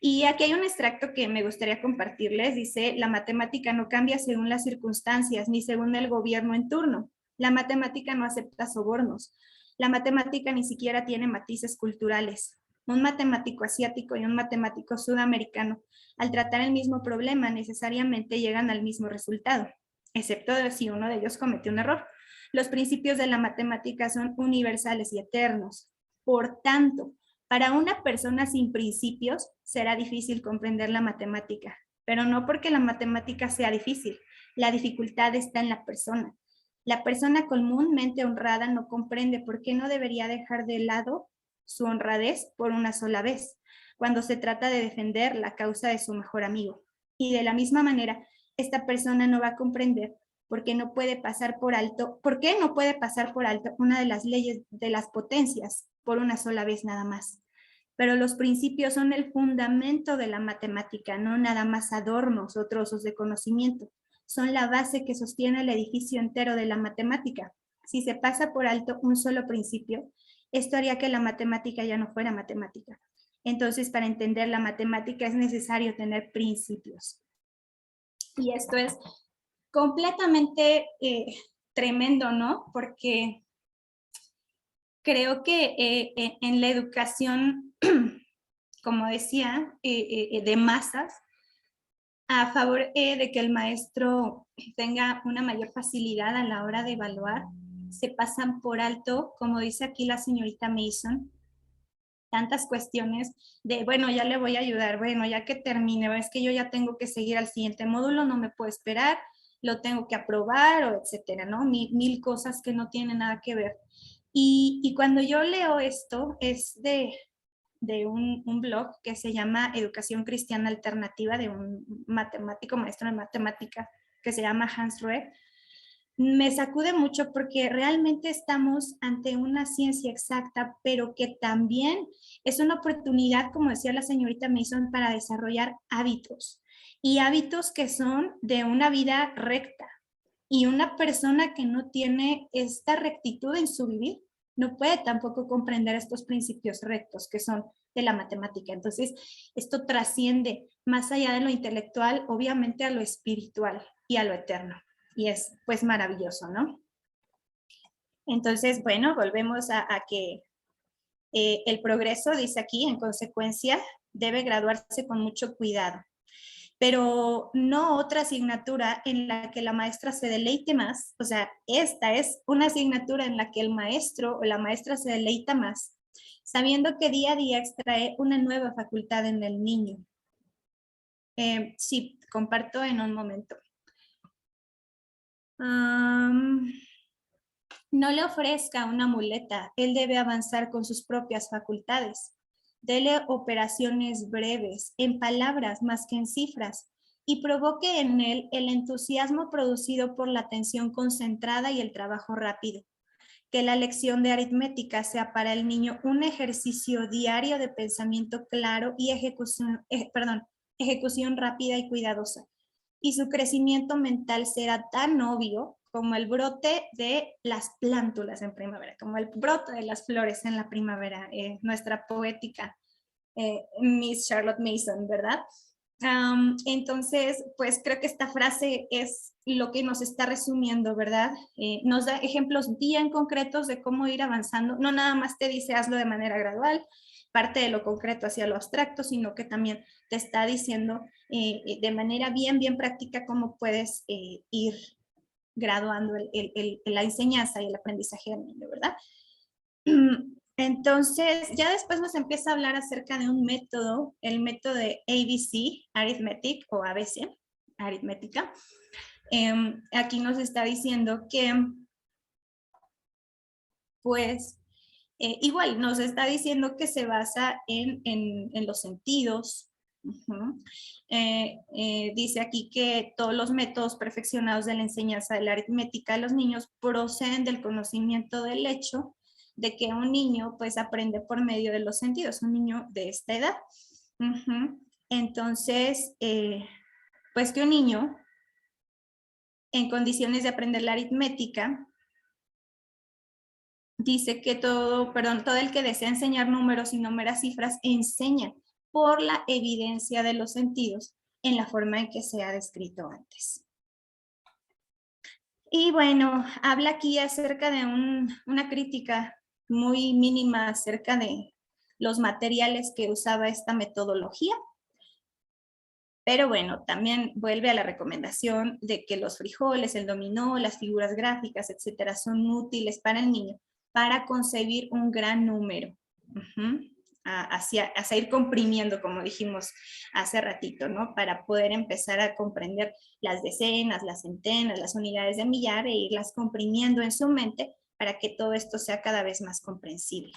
Y aquí hay un extracto que me gustaría compartirles. Dice, la matemática no cambia según las circunstancias ni según el gobierno en turno. La matemática no acepta sobornos. La matemática ni siquiera tiene matices culturales. Un matemático asiático y un matemático sudamericano, al tratar el mismo problema, necesariamente llegan al mismo resultado, excepto si uno de ellos comete un error. Los principios de la matemática son universales y eternos. Por tanto, para una persona sin principios será difícil comprender la matemática, pero no porque la matemática sea difícil. La dificultad está en la persona. La persona comúnmente honrada no comprende por qué no debería dejar de lado su honradez por una sola vez, cuando se trata de defender la causa de su mejor amigo. Y de la misma manera, esta persona no va a comprender por qué no puede pasar por alto una de las leyes de las potencias por una sola vez nada más. Pero los principios son el fundamento de la matemática, no nada más adornos o trozos de conocimiento. Son la base que sostiene el edificio entero de la matemática. Si se pasa por alto un solo principio, esto haría que la matemática ya no fuera matemática. Entonces, para entender la matemática es necesario tener principios. Y esto es completamente tremendo, ¿no? Porque creo que en la educación, como decía, de masas, a favor de que el maestro tenga una mayor facilidad a la hora de evaluar, se pasan por alto, como dice aquí la señorita Mason, tantas cuestiones de, bueno, ya le voy a ayudar, bueno, ya que termine, es que yo ya tengo que seguir al siguiente módulo, no me puedo esperar, lo tengo que aprobar, o etcétera, ¿no? Mil cosas que no tienen nada que ver. Y cuando yo leo esto, es de un blog que se llama Educación Cristiana Alternativa, de un matemático, maestro de matemática, que se llama Hans Rohe. Me sacude mucho porque realmente estamos ante una ciencia exacta, pero que también es una oportunidad, como decía la señorita Mason, para desarrollar hábitos, y hábitos que son de una vida recta. Y una persona que no tiene esta rectitud en su vivir no puede tampoco comprender estos principios rectos que son de la matemática. Entonces, esto trasciende más allá de lo intelectual, obviamente a lo espiritual y a lo eterno. Y es pues maravilloso, ¿no? Entonces, bueno, volvemos a que el progreso, dice aquí, en consecuencia, debe graduarse con mucho cuidado, pero no otra asignatura en la que la maestra se deleite más. O sea, esta es una asignatura en la que el maestro o la maestra se deleita más, sabiendo que día a día extrae una nueva facultad en el niño. Sí, comparto en un momento. No le ofrezca una muleta, él debe avanzar con sus propias facultades. Dele operaciones breves, en palabras más que en cifras, y provoque en él el entusiasmo producido por la atención concentrada y el trabajo rápido. Que la lección de aritmética sea para el niño un ejercicio diario de pensamiento claro y ejecución rápida y cuidadosa. Y su crecimiento mental será tan obvio como el brote de las plántulas en primavera, como el brote de las flores en la primavera, nuestra poética Miss Charlotte Mason, ¿verdad? Entonces, pues creo que esta frase es lo que nos está resumiendo, ¿verdad? Nos da ejemplos bien concretos de cómo ir avanzando. No nada más te dice hazlo de manera gradual, parte de lo concreto hacia lo abstracto, sino que también te está diciendo de manera bien práctica cómo puedes ir graduando la enseñanza y el aprendizaje del niño, ¿verdad? Entonces, ya después nos empieza a hablar acerca de un método, el método de ABC, Arithmetic, o ABC, aritmética. Aquí nos está diciendo que, pues, igual nos está diciendo que se basa en los sentidos. Dice aquí que todos los métodos perfeccionados de la enseñanza de la aritmética de los niños proceden del conocimiento del hecho de que un niño pues aprende por medio de los sentidos, un niño de esta edad. Entonces, pues que un niño en condiciones de aprender la aritmética dice que todo el que desea enseñar números y no meras cifras, enseña por la evidencia de los sentidos en la forma en que se ha descrito antes. Y bueno, habla aquí acerca de una crítica muy mínima acerca de los materiales que usaba esta metodología. Pero bueno, también vuelve a la recomendación de que los frijoles, el dominó, las figuras gráficas, etcétera, son útiles para el niño para concebir un gran número. Hacia ir comprimiendo, como dijimos hace ratito, ¿no? Para poder empezar a comprender las decenas, las centenas, las unidades de millar e irlas comprimiendo en su mente para que todo esto sea cada vez más comprensible.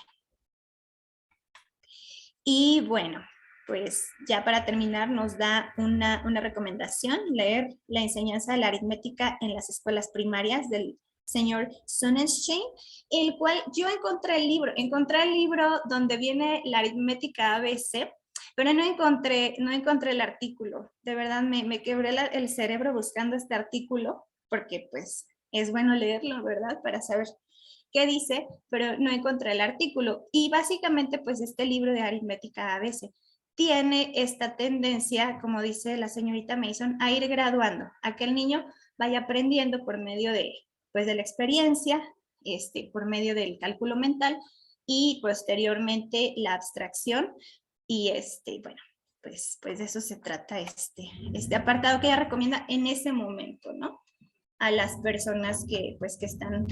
Y bueno, pues ya para terminar nos da una recomendación, leer La enseñanza de la aritmética en las escuelas primarias del señor Sonnenschein, el cual yo encontré el libro donde viene la aritmética ABC, pero no encontré el artículo. De verdad me quebré el cerebro buscando este artículo, porque pues es bueno leerlo, ¿verdad? Para saber qué dice, pero no encontré el artículo. Y básicamente, pues este libro de aritmética ABC tiene esta tendencia, como dice la señorita Mason, a ir graduando, a que el niño vaya aprendiendo por medio de, pues, de la experiencia, por medio del cálculo mental y posteriormente la abstracción. Y bueno, pues de eso se trata este apartado que ella recomienda en ese momento, ¿no? A las personas pues, que están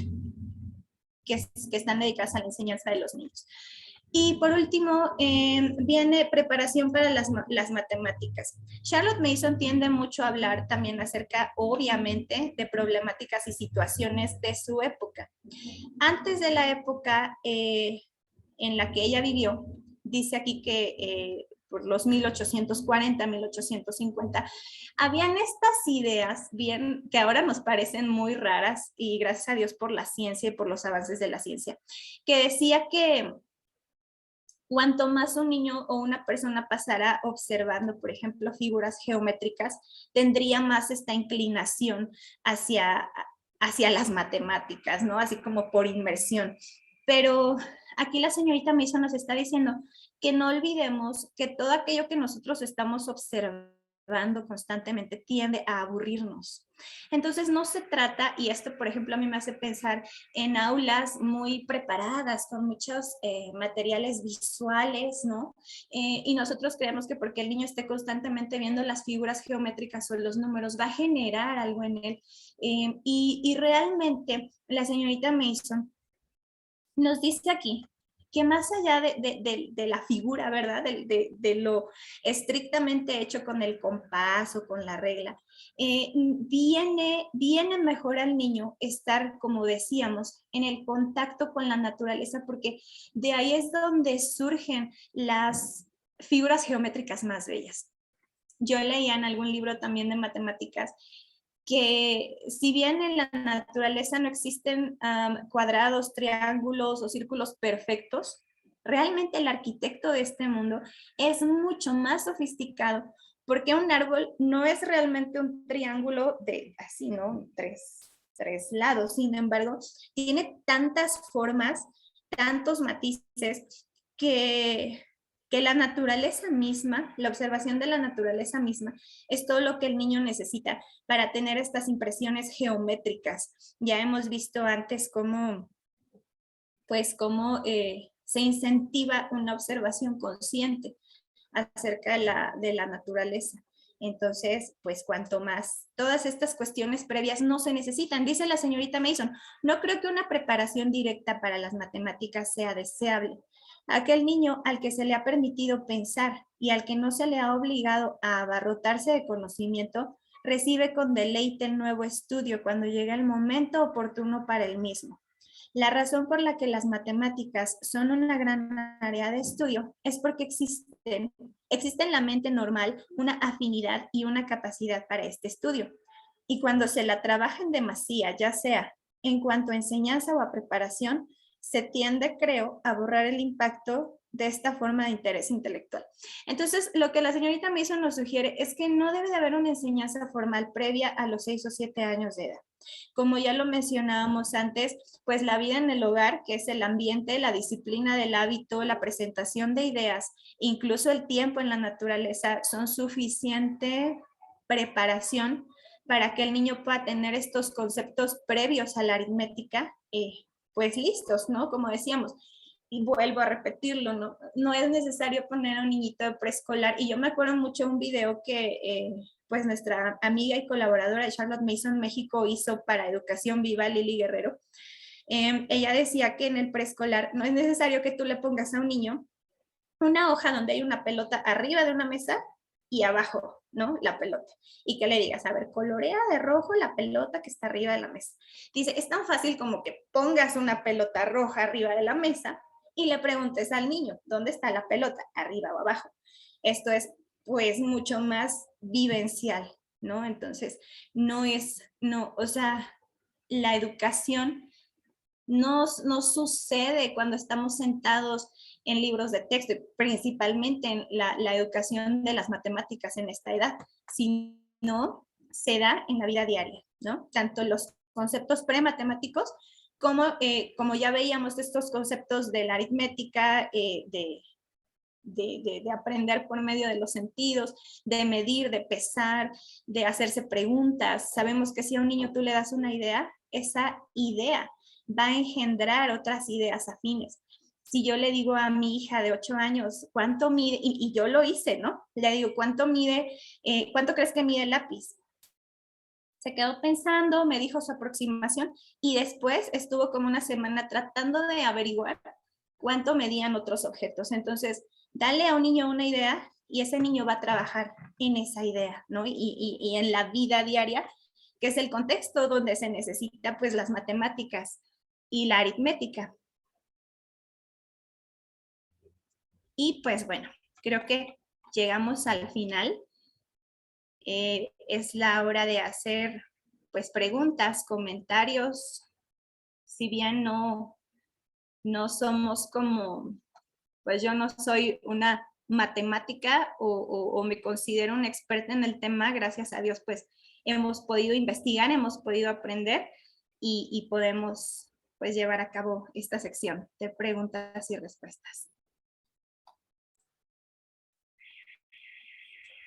dedicadas a la enseñanza de los niños. Y por último, viene preparación para las matemáticas. Charlotte Mason tiende mucho a hablar también acerca, obviamente, de problemáticas y situaciones de su época. Antes de la época en la que ella vivió, dice aquí que por los 1840, 1850, habían estas ideas bien que ahora nos parecen muy raras y gracias a Dios por la ciencia y por los avances de la ciencia, que decía que cuanto más un niño o una persona pasara observando, por ejemplo, figuras geométricas, tendría más esta inclinación hacia las matemáticas, ¿no? Así como por inmersión. Pero aquí la señorita Mason nos está diciendo que no olvidemos que todo aquello que nosotros estamos observando constantemente tiende a aburrirnos. Entonces no se trata, y esto por ejemplo a mí me hace pensar en aulas muy preparadas con muchos materiales visuales, ¿no? Y nosotros creemos que porque el niño esté constantemente viendo las figuras geométricas o los números va a generar algo en él. Y realmente la señorita Mason nos dice aquí que más allá de la figura, ¿verdad? De lo estrictamente hecho con el compás o con la regla, viene mejor al niño estar, como decíamos, en el contacto con la naturaleza, porque de ahí es donde surgen las figuras geométricas más bellas. Yo leía en algún libro también de matemáticas que si bien en la naturaleza no existen cuadrados, triángulos o círculos perfectos, realmente el arquitecto de este mundo es mucho más sofisticado porque un árbol no es realmente un triángulo de así, ¿no? Tres lados, sin embargo, tiene tantas formas, tantos matices que la naturaleza misma, la observación de la naturaleza misma, es todo lo que el niño necesita para tener estas impresiones geométricas. Ya hemos visto antes cómo se incentiva una observación consciente acerca de la naturaleza. Entonces, pues cuanto más, todas estas cuestiones previas no se necesitan. Dice la señorita Mason, no creo que una preparación directa para las matemáticas sea deseable. Aquel niño al que se le ha permitido pensar y al que no se le ha obligado a abarrotarse de conocimiento, recibe con deleite el nuevo estudio cuando llega el momento oportuno para el mismo. La razón por la que las matemáticas son una gran área de estudio es porque existe en la mente normal una afinidad y una capacidad para este estudio. Y cuando se la trabaja en demasía, ya sea en cuanto a enseñanza o a preparación, se tiende, creo, a borrar el impacto de esta forma de interés intelectual. Entonces, lo que la señorita Mason nos sugiere es que no debe de haber una enseñanza formal previa a los 6 o 7 años de edad. Como ya lo mencionábamos antes, pues la vida en el hogar, que es el ambiente, la disciplina del hábito, la presentación de ideas, incluso el tiempo en la naturaleza, son suficiente preparación para que el niño pueda tener estos conceptos previos a la aritmética, pues listos, ¿no? Como decíamos, y vuelvo a repetirlo, ¿no? No es necesario poner a un niñito de preescolar. Y yo me acuerdo mucho de un video que pues nuestra amiga y colaboradora de Charlotte Mason México hizo para Educación Viva, Lili Guerrero. Ella decía que en el preescolar no es necesario que tú le pongas a un niño una hoja donde hay una pelota arriba de una mesa y abajo, ¿no? La pelota. Y que le digas, a ver, colorea de rojo la pelota que está arriba de la mesa. Dice, es tan fácil como que pongas una pelota roja arriba de la mesa y le preguntes al niño, ¿dónde está la pelota? ¿Arriba o abajo? Esto es, pues, mucho más vivencial, ¿no? Entonces, o sea, la educación no sucede cuando estamos sentados en libros de texto, principalmente en la educación de las matemáticas en esta edad, sino se da en la vida diaria, ¿no? Tanto los conceptos prematemáticos como ya veíamos estos conceptos de la aritmética, de aprender por medio de los sentidos, de medir, de pesar, de hacerse preguntas. Sabemos que si a un niño tú le das una idea, esa idea va a engendrar otras ideas afines. Si yo le digo a mi hija de 8 años, ¿cuánto mide? Y yo lo hice, ¿no? Le digo, ¿cuánto crees que mide el lápiz? Se quedó pensando, me dijo su aproximación y después estuvo como una semana tratando de averiguar cuánto medían otros objetos. Entonces, dale a un niño una idea y ese niño va a trabajar en esa idea, ¿no? Y en la vida diaria, que es el contexto donde se necesita pues las matemáticas y la aritmética. Y pues bueno, creo que llegamos al final. Es la hora de hacer pues preguntas, comentarios. Si bien no somos como, pues yo no soy una matemática o me considero una experta en el tema, gracias a Dios, pues hemos podido investigar, hemos podido aprender y podemos pues llevar a cabo esta sección de preguntas y respuestas.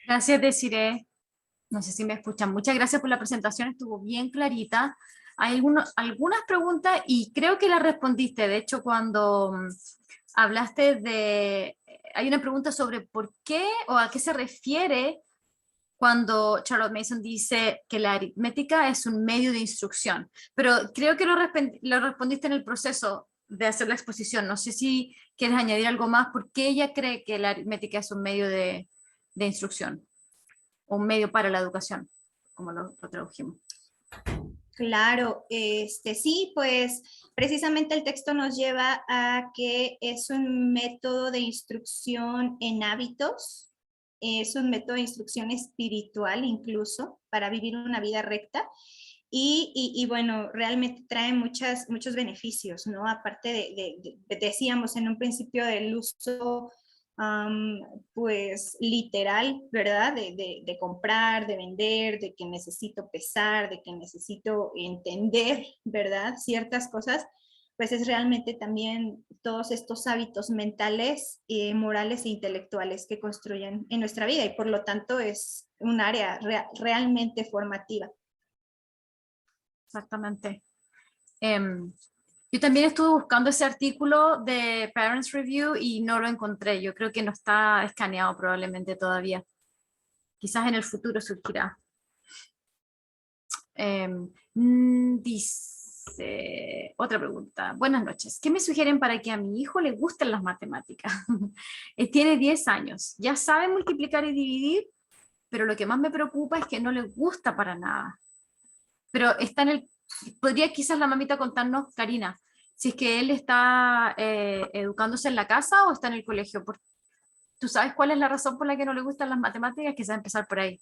Gracias, Desiree. No sé si me escuchan. Muchas gracias por la presentación, estuvo bien clarita. Hay algunas preguntas y creo que las respondiste. De hecho, cuando hablaste de... Hay una pregunta sobre por qué o a qué se refiere cuando Charlotte Mason dice que la aritmética es un medio de instrucción. Pero creo que lo respondiste en el proceso de hacer la exposición. No sé si quieres añadir algo más. ¿Por qué ella cree que la aritmética es un medio de instrucción? Un medio para la educación, como lo tradujimos. Claro, sí, pues precisamente el texto nos lleva a que es un método de instrucción en hábitos, es un método de instrucción espiritual incluso para vivir una vida recta y bueno, realmente trae muchos beneficios, ¿no? Aparte decíamos en un principio del uso pues literal, ¿verdad? De comprar, de vender, de que necesito pesar, de que necesito entender, ¿verdad? Ciertas cosas, pues es realmente también todos estos hábitos mentales, morales e intelectuales que construyen en nuestra vida y por lo tanto es un área realmente formativa. Exactamente. Yo también estuve buscando ese artículo de Parents Review y no lo encontré. Yo creo que no está escaneado probablemente todavía. Quizás en el futuro surgirá. Dice, otra pregunta. Buenas noches. ¿Qué me sugieren para que a mi hijo le gusten las matemáticas? Tiene 10 años. Ya sabe multiplicar y dividir, pero lo que más me preocupa es que no le gusta para nada. Pero está en el... Podría quizás la mamita contarnos, Karina, si es que él está educándose en la casa o está en el colegio. ¿Tú sabes cuál es la razón por la que no le gustan las matemáticas? Quizás empezar por ahí.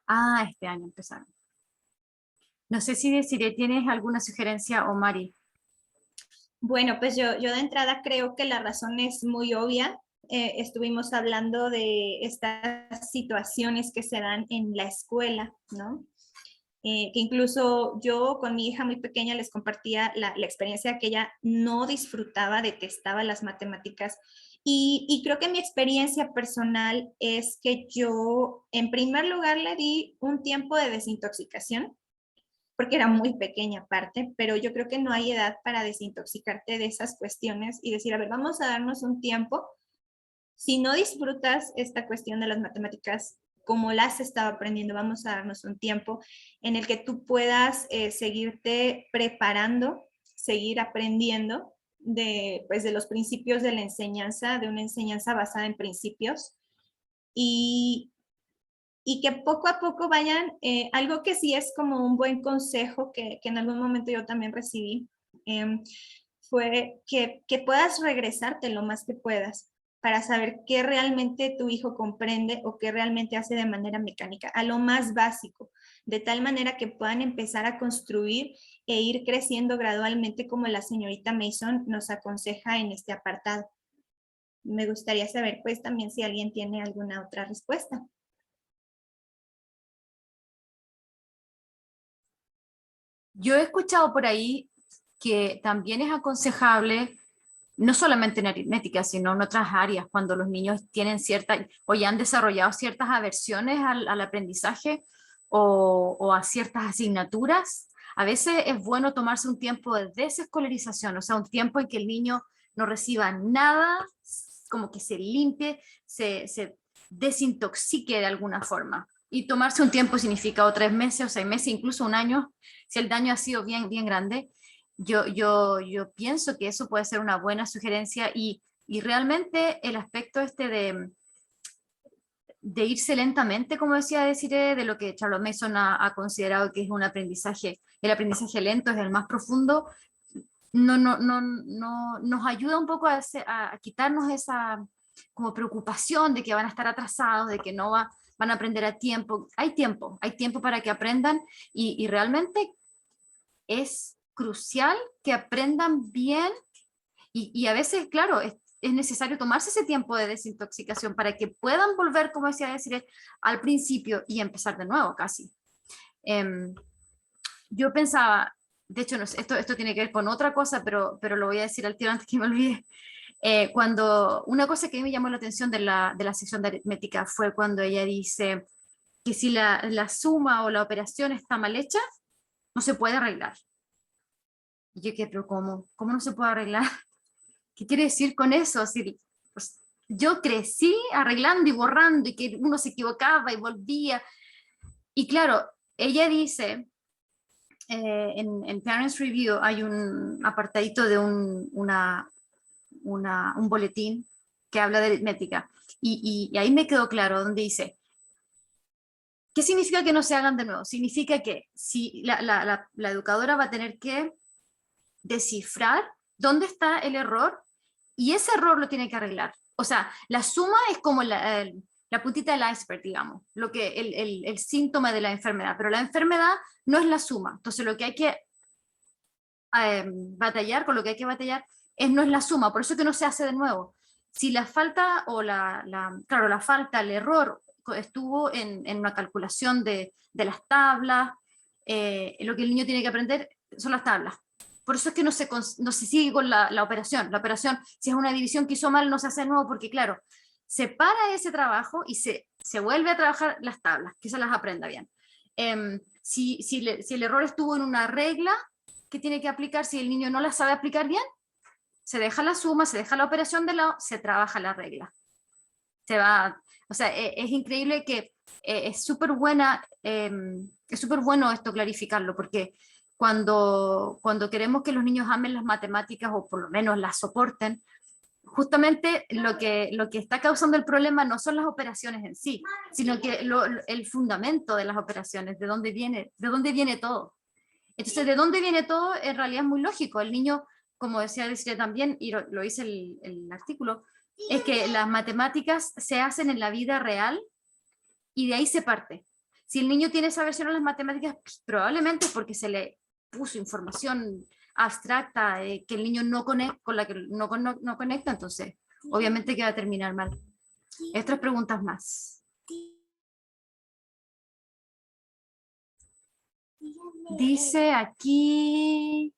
Ah, este año empezaron. No sé si Desiree tienes alguna sugerencia o Mari. Bueno, pues yo de entrada creo que la razón es muy obvia. Estuvimos hablando de estas situaciones que se dan en la escuela, ¿no? Que incluso yo con mi hija muy pequeña les compartía la experiencia que ella no disfrutaba, detestaba las matemáticas. Y creo que mi experiencia personal es que yo, en primer lugar, le di un tiempo de desintoxicación, porque era muy pequeña aparte, pero yo creo que no hay edad para desintoxicarte de esas cuestiones y decir, a ver, vamos a darnos un tiempo. Si no disfrutas esta cuestión de las matemáticas como las estaba aprendiendo, vamos a darnos un tiempo en el que tú puedas seguirte preparando, seguir aprendiendo de, pues, de los principios de la enseñanza, de una enseñanza basada en principios, y, y que poco a poco vayan, algo que sí es como un buen consejo que en algún momento yo también recibí, fue que puedas regresarte lo más que puedas para saber qué realmente tu hijo comprende o qué realmente hace de manera mecánica, a lo más básico, de tal manera que puedan empezar a construir e ir creciendo gradualmente como la señorita Mason nos aconseja en este apartado. Me gustaría saber pues también si alguien tiene alguna otra respuesta. Yo he escuchado por ahí que también es aconsejable, no solamente en aritmética, sino en otras áreas, cuando los niños tienen cierta, o ya han desarrollado ciertas aversiones al aprendizaje o a ciertas asignaturas, a veces es bueno tomarse un tiempo de desescolarización, o sea, un tiempo en que el niño no reciba nada, como que se limpie, se desintoxique de alguna forma. Y tomarse un tiempo significa o 3 meses o 6 meses, incluso un año, si el daño ha sido bien, bien grande. Yo pienso que eso puede ser una buena sugerencia y realmente el aspecto este de irse lentamente, como decía Desiree, de lo que Charlotte Mason ha considerado que es un aprendizaje, el aprendizaje lento es el más profundo, nos ayuda un poco a quitarnos esa como preocupación de que van a estar atrasados, de que no van a aprender a tiempo. Hay tiempo para que aprendan y realmente es crucial que aprendan bien y a veces, claro, es necesario tomarse ese tiempo de desintoxicación para que puedan volver, como decía decir, al principio y empezar de nuevo casi. Yo pensaba, de hecho, no sé, esto tiene que ver con otra cosa, pero lo voy a decir al tiro antes que me olvide. Cuando una cosa que a mí me llamó la atención de la sección de aritmética fue cuando ella dice que si la suma o la operación está mal hecha, no se puede arreglar. Y yo quedé, pero ¿cómo no se puede arreglar? ¿Qué quiere decir con eso? Así, pues, yo crecí arreglando y borrando y que uno se equivocaba y volvía. Y claro, ella dice, en Parents Review hay un apartadito de un boletín que habla de aritmética. Y ahí me quedó claro donde dice, ¿qué significa que no se hagan de nuevo? Significa que si la educadora va a tener que descifrar dónde está el error y ese error lo tiene que arreglar. O sea, la suma es como la puntita del iceberg, digamos, lo que, el síntoma de la enfermedad, pero la enfermedad no es la suma. Entonces, lo que hay que batallar, con lo que hay que batallar, no es la suma, por eso es que no se hace de nuevo. Si la falta o claro, la falta, el error estuvo en una calculación de las tablas, lo que el niño tiene que aprender son las tablas. Por eso es que no se sigue con la operación. La operación, si es una división que hizo mal, no se hace de nuevo porque, claro, se para ese trabajo y se vuelve a trabajar las tablas, que se las aprenda bien. Si el error estuvo en una regla que tiene que aplicar, si el niño no la sabe aplicar bien, se deja la suma, se deja la operación de lado, se trabaja la regla. Se va, o sea, es increíble que es súper buena, es súper bueno esto clarificarlo, porque cuando queremos que los niños amen las matemáticas o por lo menos las soporten, justamente lo que está causando el problema no son las operaciones en sí, sino que el fundamento de las operaciones, de dónde viene todo. Entonces, ¿de dónde viene todo? En realidad es muy lógico. El niño, como decía Desiree también, y lo dice el artículo, es que las matemáticas se hacen en la vida real y de ahí se parte. Si el niño tiene esa versión en las matemáticas, pues, probablemente es porque se le puso información abstracta, que el niño no conecta, con la que no conecta, entonces obviamente que va a terminar mal. Otras preguntas más. Dice aquí...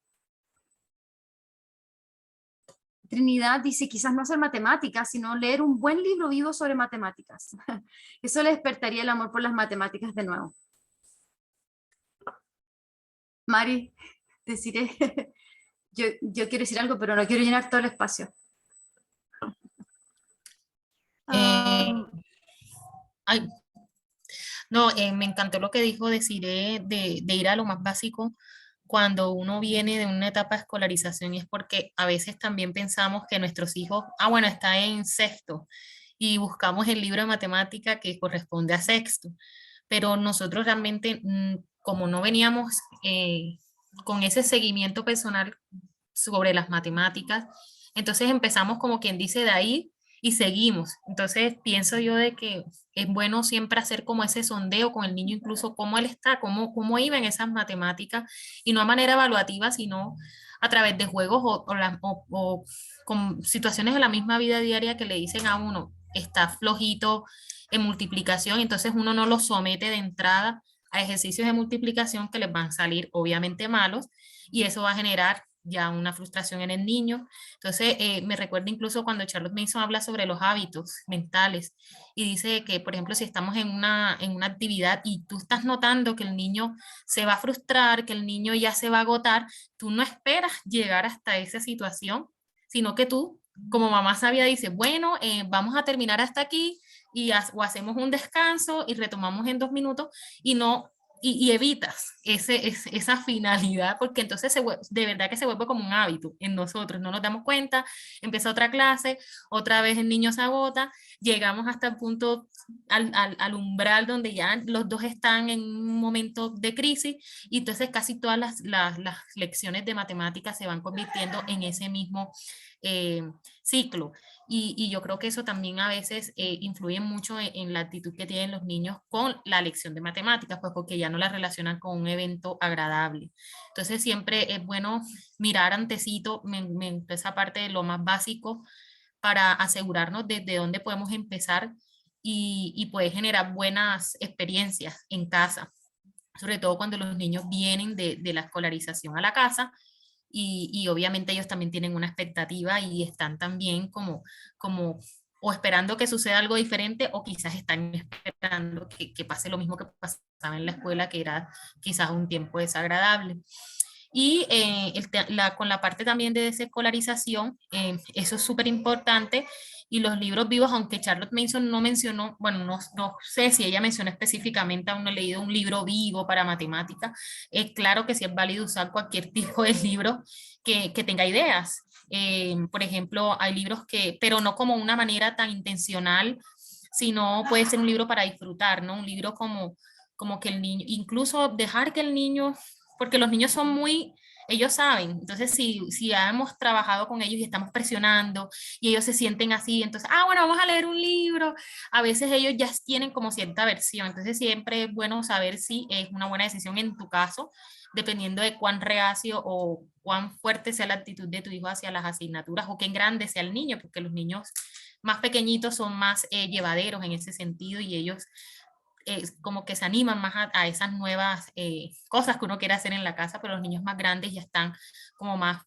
Trinidad dice, quizás no hacer matemáticas, sino leer un buen libro vivo sobre matemáticas. Eso le despertaría el amor por las matemáticas de nuevo. Mari, deciré, yo quiero decir algo, pero no quiero llenar todo el espacio. Ay, no, me encantó lo que dijo Desiree de ir a lo más básico cuando uno viene de una etapa de escolarización, y es porque a veces también pensamos que nuestros hijos, bueno, está en sexto y buscamos el libro de matemática que corresponde a sexto, pero nosotros realmente, como no veníamos con ese seguimiento personal sobre las matemáticas, entonces empezamos como quien dice de ahí y seguimos. Entonces pienso yo de que es bueno siempre hacer como ese sondeo con el niño, incluso cómo él está, cómo iba en esas matemáticas, y no a manera evaluativa, sino a través de juegos o con situaciones de la misma vida diaria que le dicen a uno, está flojito en multiplicación, entonces uno no lo somete de entrada a ejercicios de multiplicación que les van a salir obviamente malos, y eso va a generar ya una frustración en el niño. Entonces, me recuerda incluso cuando Charlotte Mason habla sobre los hábitos mentales y dice que, por ejemplo, si estamos en una actividad y tú estás notando que el niño se va a frustrar, que el niño ya se va a agotar, tú no esperas llegar hasta esa situación, sino que tú, como mamá sabia, dices, bueno, vamos a terminar hasta aquí o hacemos un descanso y retomamos en 2 minutos, y no y evitas esa finalidad, porque entonces de verdad que se vuelve como un hábito en nosotros, no nos damos cuenta, empieza otra clase, otra vez el niño se agota, llegamos hasta el punto, al umbral donde ya los dos están en un momento de crisis, y entonces casi todas las lecciones de matemáticas se van convirtiendo en ese mismo ciclo. Y yo creo que eso también a veces influye mucho en la actitud que tienen los niños con la lección de matemáticas, pues porque ya no la relacionan con un evento agradable. Entonces siempre es bueno mirar antecito esa parte de lo más básico para asegurarnos desde dónde podemos empezar y poder generar buenas experiencias en casa, sobre todo cuando los niños vienen de la escolarización a la casa. Y obviamente ellos también tienen una expectativa y están también como o esperando que suceda algo diferente, o quizás están esperando que pase lo mismo que pasaba en la escuela, que era quizás un tiempo desagradable. Y con la parte también de desescolarización, eso es súper importante. Y los libros vivos, aunque Charlotte Mason no mencionó, bueno, no sé si ella mencionó específicamente, aún no he leído un libro vivo para matemática. Claro que sí es válido usar cualquier tipo de libro que tenga ideas. Por ejemplo, hay libros pero no como una manera tan intencional, sino puede ser un libro para disfrutar, ¿no? Un libro como que el niño, incluso dejar que el niño, porque los niños son ellos saben, entonces si hemos trabajado con ellos y estamos presionando y ellos se sienten así, entonces, bueno, vamos a leer un libro, a veces ellos ya tienen como cierta versión, entonces siempre es bueno saber si es una buena decisión en tu caso, dependiendo de cuán reacio o cuán fuerte sea la actitud de tu hijo hacia las asignaturas, o qué grande sea el niño, porque los niños más pequeñitos son más llevaderos en ese sentido, y ellos como que se animan más a esas nuevas cosas que uno quiere hacer en la casa, pero los niños más grandes ya están como más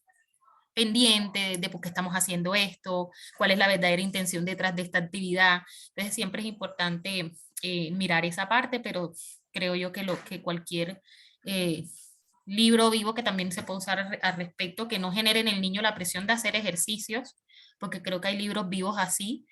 pendientes de por qué estamos haciendo esto, cuál es la verdadera intención detrás de esta actividad. Entonces siempre es importante mirar esa parte, pero creo yo que cualquier libro vivo que también se puede usar al respecto, que no genere en el niño la presión de hacer ejercicios, porque creo que hay libros vivos así.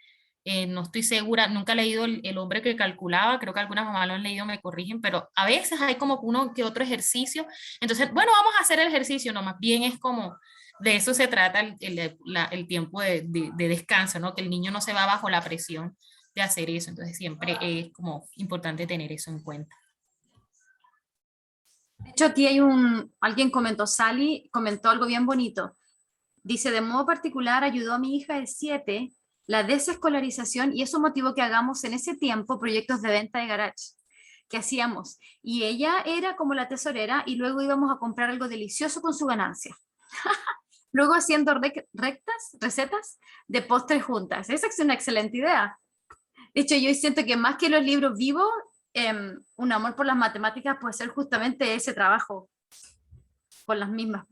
No estoy segura, nunca he leído el hombre que calculaba, creo que algunas mamás lo han leído, me corrigen, pero a veces hay como uno que otro ejercicio, entonces, bueno, vamos a hacer el ejercicio, no, más bien es como, de eso se trata el tiempo de descanso, ¿no? Que el niño no se va bajo la presión de hacer eso, entonces siempre es como importante tener eso en cuenta. De hecho, aquí hay alguien comentó, Sally comentó algo bien bonito. Dice, de modo particular ayudó a mi hija de 7 la desescolarización, y eso motivó que hagamos en ese tiempo proyectos de venta de garage que hacíamos. Y ella era como la tesorera y luego íbamos a comprar algo delicioso con su ganancia. Luego haciendo recetas de postres juntas. Esa es una excelente idea. De hecho, yo siento que más que los libros vivos, un amor por las matemáticas puede ser justamente ese trabajo con las mismas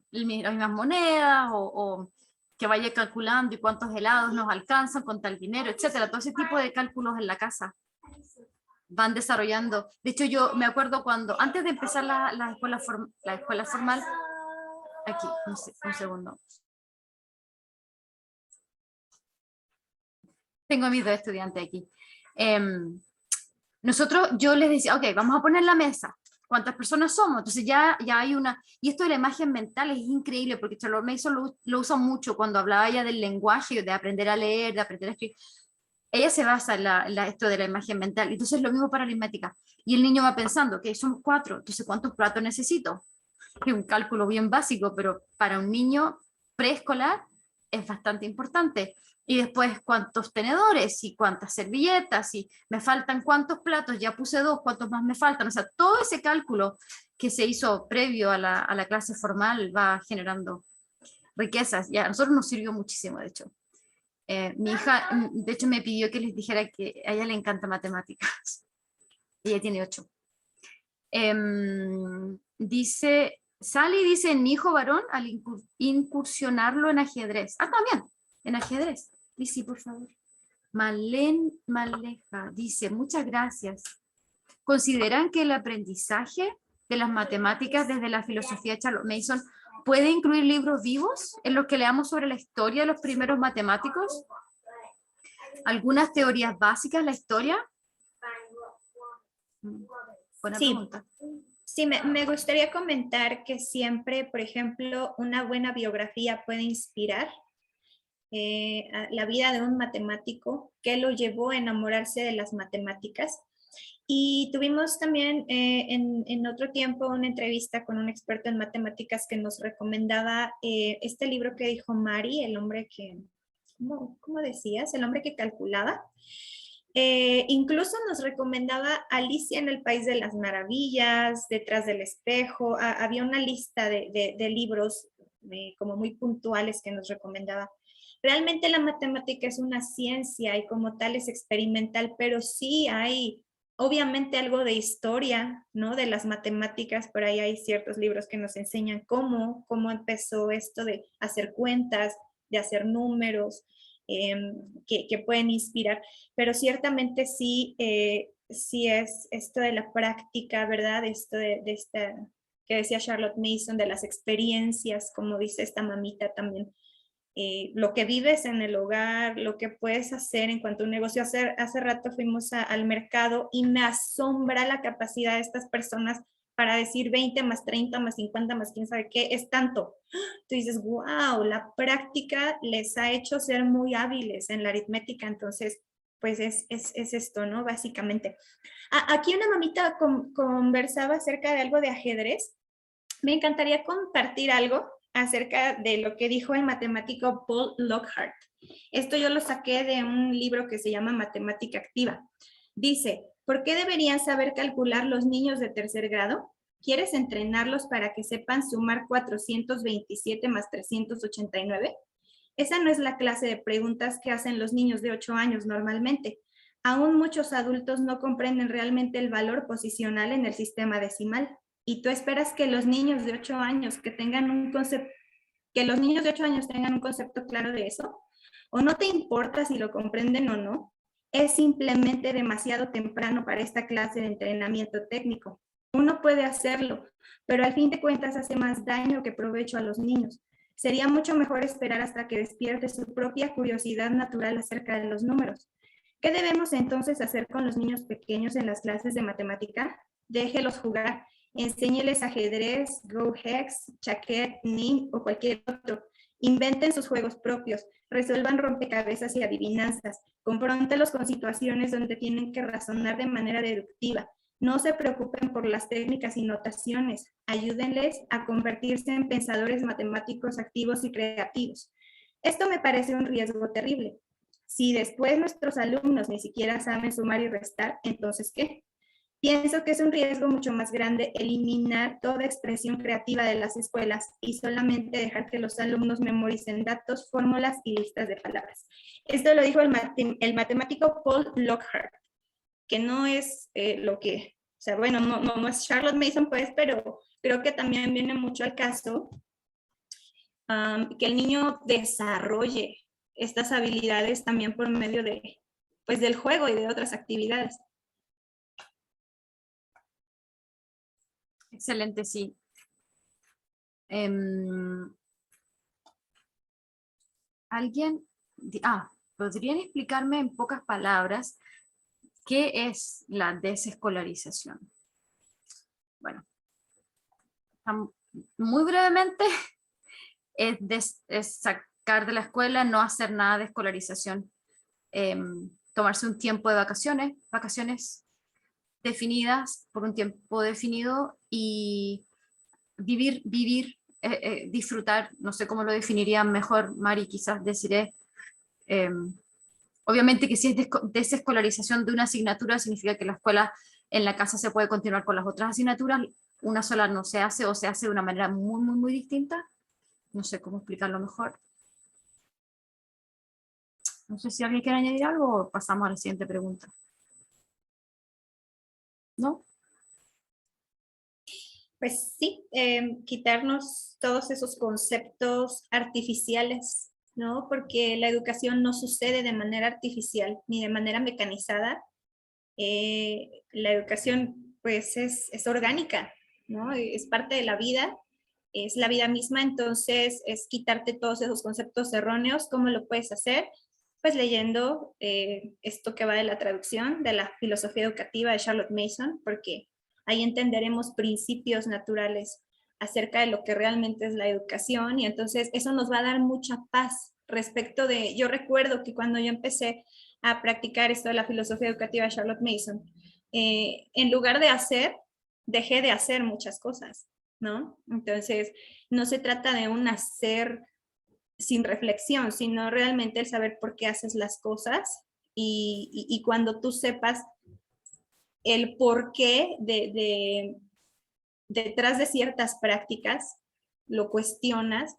monedas o que vaya calculando y cuántos helados nos alcanzan con tal dinero, etcétera. Todo ese tipo de cálculos en la casa van desarrollando. De hecho, yo me acuerdo cuando, antes de empezar la escuela formal, aquí, un segundo. Tengo a mis 2 estudiantes aquí. Yo les decía, ok, vamos a poner la mesa. ¿Cuántas personas somos? Entonces ya hay una... Y esto de la imagen mental es increíble porque Charlotte Mason lo usa mucho cuando hablaba ella del lenguaje, de aprender a leer, de aprender a escribir. Ella se basa en esto de la imagen mental. Entonces lo mismo para aritmética. Y el niño va pensando, que somos 4, entonces ¿cuántos platos necesito? Es un cálculo bien básico, pero para un niño preescolar es bastante importante. Y después cuántos tenedores y cuántas servilletas y me faltan cuántos platos, ya puse 2, cuántos más me faltan. O sea, todo ese cálculo que se hizo previo a la clase formal va generando riquezas. Y a nosotros nos sirvió muchísimo, de hecho. Mi hija, de hecho, me pidió que les dijera que a ella le encanta matemáticas. Ella tiene 8. Sally dice, mi hijo varón, al incursionarlo en ajedrez. Ah, también, en ajedrez. Y sí, por favor. Maleja dice, muchas gracias. ¿Consideran que el aprendizaje de las matemáticas desde la filosofía de Charlotte Mason puede incluir libros vivos en los que leamos sobre la historia de los primeros matemáticos? ¿Algunas teorías básicas de la historia? Buena pregunta. Sí, me gustaría comentar que siempre, por ejemplo, una buena biografía puede inspirar la vida de un matemático que lo llevó a enamorarse de las matemáticas. Y tuvimos también en otro tiempo una entrevista con un experto en matemáticas que nos recomendaba este libro que dijo Mari, el hombre que, ¿cómo decías? El hombre que calculaba. Incluso nos recomendaba Alicia en el País de las Maravillas, Detrás del Espejo. Había una lista de libros como muy puntuales que nos recomendaba. Realmente la matemática es una ciencia y como tal es experimental, pero sí hay obviamente algo de historia, ¿no? De las matemáticas. Por ahí hay ciertos libros que nos enseñan cómo empezó esto de hacer cuentas, de hacer números, que pueden inspirar, pero ciertamente sí, sí es esto de la práctica, ¿verdad? Esto de esta que decía Charlotte Mason, de las experiencias, como dice esta mamita también. Lo que vives en el hogar, lo que puedes hacer en cuanto a un negocio. Hace rato fuimos al mercado y me asombra la capacidad de estas personas para decir 20 más 30 más 50 más quién sabe qué, es tanto. Tú dices, wow, la práctica les ha hecho ser muy hábiles en la aritmética, entonces, pues es esto, ¿no? Básicamente. Aquí una mamita conversaba acerca de algo de ajedrez. Me encantaría compartir algo acerca de lo que dijo el matemático Paul Lockhart. Esto yo lo saqué de un libro que se llama Matemática Activa. Dice, ¿por qué deberían saber calcular los niños de 3er grado? ¿Quieres entrenarlos para que sepan sumar 427 más 389? Esa no es la clase de preguntas que hacen los niños de 8 años normalmente. Aún muchos adultos no comprenden realmente el valor posicional en el sistema decimal. ¿Y tú esperas que los niños de 8 años tengan un concepto claro de eso? ¿O no te importa si lo comprenden o no? Es simplemente demasiado temprano para esta clase de entrenamiento técnico. Uno puede hacerlo, pero al fin de cuentas hace más daño que provecho a los niños. Sería mucho mejor esperar hasta que despierte su propia curiosidad natural acerca de los números. ¿Qué debemos entonces hacer con los niños pequeños en las clases de matemática? Déjelos jugar. Enséñeles ajedrez, Go Hex, Chaquet, Ning o cualquier otro. Inventen sus juegos propios, resuelvan rompecabezas y adivinanzas, confróntelos con situaciones donde tienen que razonar de manera deductiva. No se preocupen por las técnicas y notaciones, ayúdenles a convertirse en pensadores matemáticos activos y creativos. Esto me parece un riesgo terrible. Si después nuestros alumnos ni siquiera saben sumar y restar, ¿entonces qué? Pienso que es un riesgo mucho más grande eliminar toda expresión creativa de las escuelas y solamente dejar que los alumnos memoricen datos, fórmulas y listas de palabras. Esto lo dijo el matemático Paul Lockhart, que no es lo que, o sea, bueno, no es Charlotte Mason, pues, pero creo que también viene mucho al caso que el niño desarrolle estas habilidades también por medio de, pues, del juego y de otras actividades. Excelente, sí. ¿Alguien? ¿Podrían explicarme en pocas palabras qué es la desescolarización? Bueno, muy brevemente, es sacar de la escuela, no hacer nada de escolarización, tomarse un tiempo de vacaciones definidas por un tiempo definido y vivir, disfrutar, no sé cómo lo definiría mejor, Mari, quizás deciré. Obviamente que si es desescolarización de una asignatura, significa que la escuela en la casa se puede continuar con las otras asignaturas, una sola no se hace o se hace de una manera muy distinta. No sé cómo explicarlo mejor. No sé si alguien quiere añadir algo o pasamos a la siguiente pregunta. ¿No? Pues sí, quitarnos todos esos conceptos artificiales, ¿no? Porque la educación no sucede de manera artificial ni de manera mecanizada. La educación, pues, es orgánica, ¿no? Es parte de la vida, es la vida misma, entonces es quitarte todos esos conceptos erróneos. ¿Cómo lo puedes hacer? Pues leyendo esto que va de la traducción de la filosofía educativa de Charlotte Mason, porque ahí entenderemos principios naturales acerca de lo que realmente es la educación y entonces eso nos va a dar mucha paz respecto de, yo recuerdo que cuando yo empecé a practicar esto de la filosofía educativa de Charlotte Mason, en lugar de hacer, dejé de hacer muchas cosas, ¿no? Entonces, no se trata de un hacer sin reflexión, sino realmente el saber por qué haces las cosas y cuando tú sepas el porqué detrás de ciertas prácticas, lo cuestionas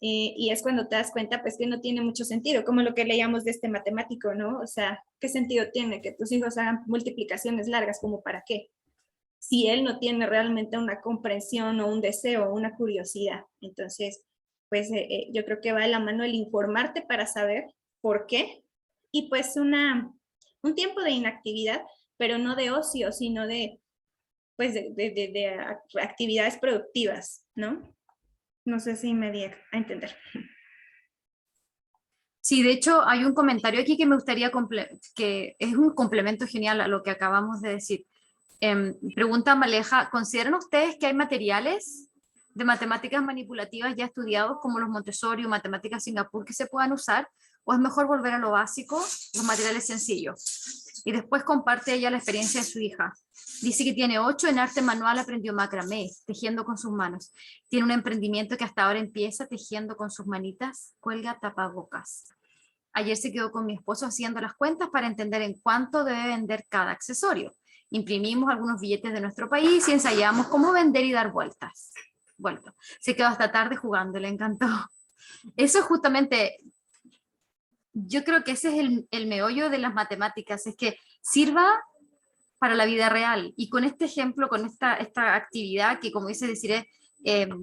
y es cuando te das cuenta pues que no tiene mucho sentido, como lo que leíamos de este matemático, ¿no? O sea, ¿qué sentido tiene que tus hijos hagan multiplicaciones largas? ¿Como para qué? Si él no tiene realmente una comprensión o un deseo o una curiosidad. Entonces, pues yo creo que va de la mano el informarte para saber por qué y pues un tiempo de inactividad, pero no de ocio, sino de, pues de actividades productivas, ¿no? No sé si me di a entender. Sí, de hecho hay un comentario aquí que me gustaría, que es un complemento genial a lo que acabamos de decir. Pregunta Maleja, ¿consideran ustedes que hay materiales de matemáticas manipulativas ya estudiados como los Montessori o matemáticas Singapur que se puedan usar? ¿O es mejor volver a lo básico, los materiales sencillos? Y después comparte ella la experiencia de su hija. Dice que tiene 8 en arte manual, aprendió macramé, tejiendo con sus manos. Tiene un emprendimiento que hasta ahora empieza tejiendo con sus manitas, cuelga tapabocas. Ayer se quedó con mi esposo haciendo las cuentas para entender en cuánto debe vender cada accesorio. Imprimimos algunos billetes de nuestro país y ensayamos cómo vender y dar vueltas. Bueno, se quedó hasta tarde jugando, le encantó. Eso es justamente, yo creo que ese es el meollo de las matemáticas, es que sirva para la vida real. Y con este ejemplo, con esta actividad que, como dice Desiree,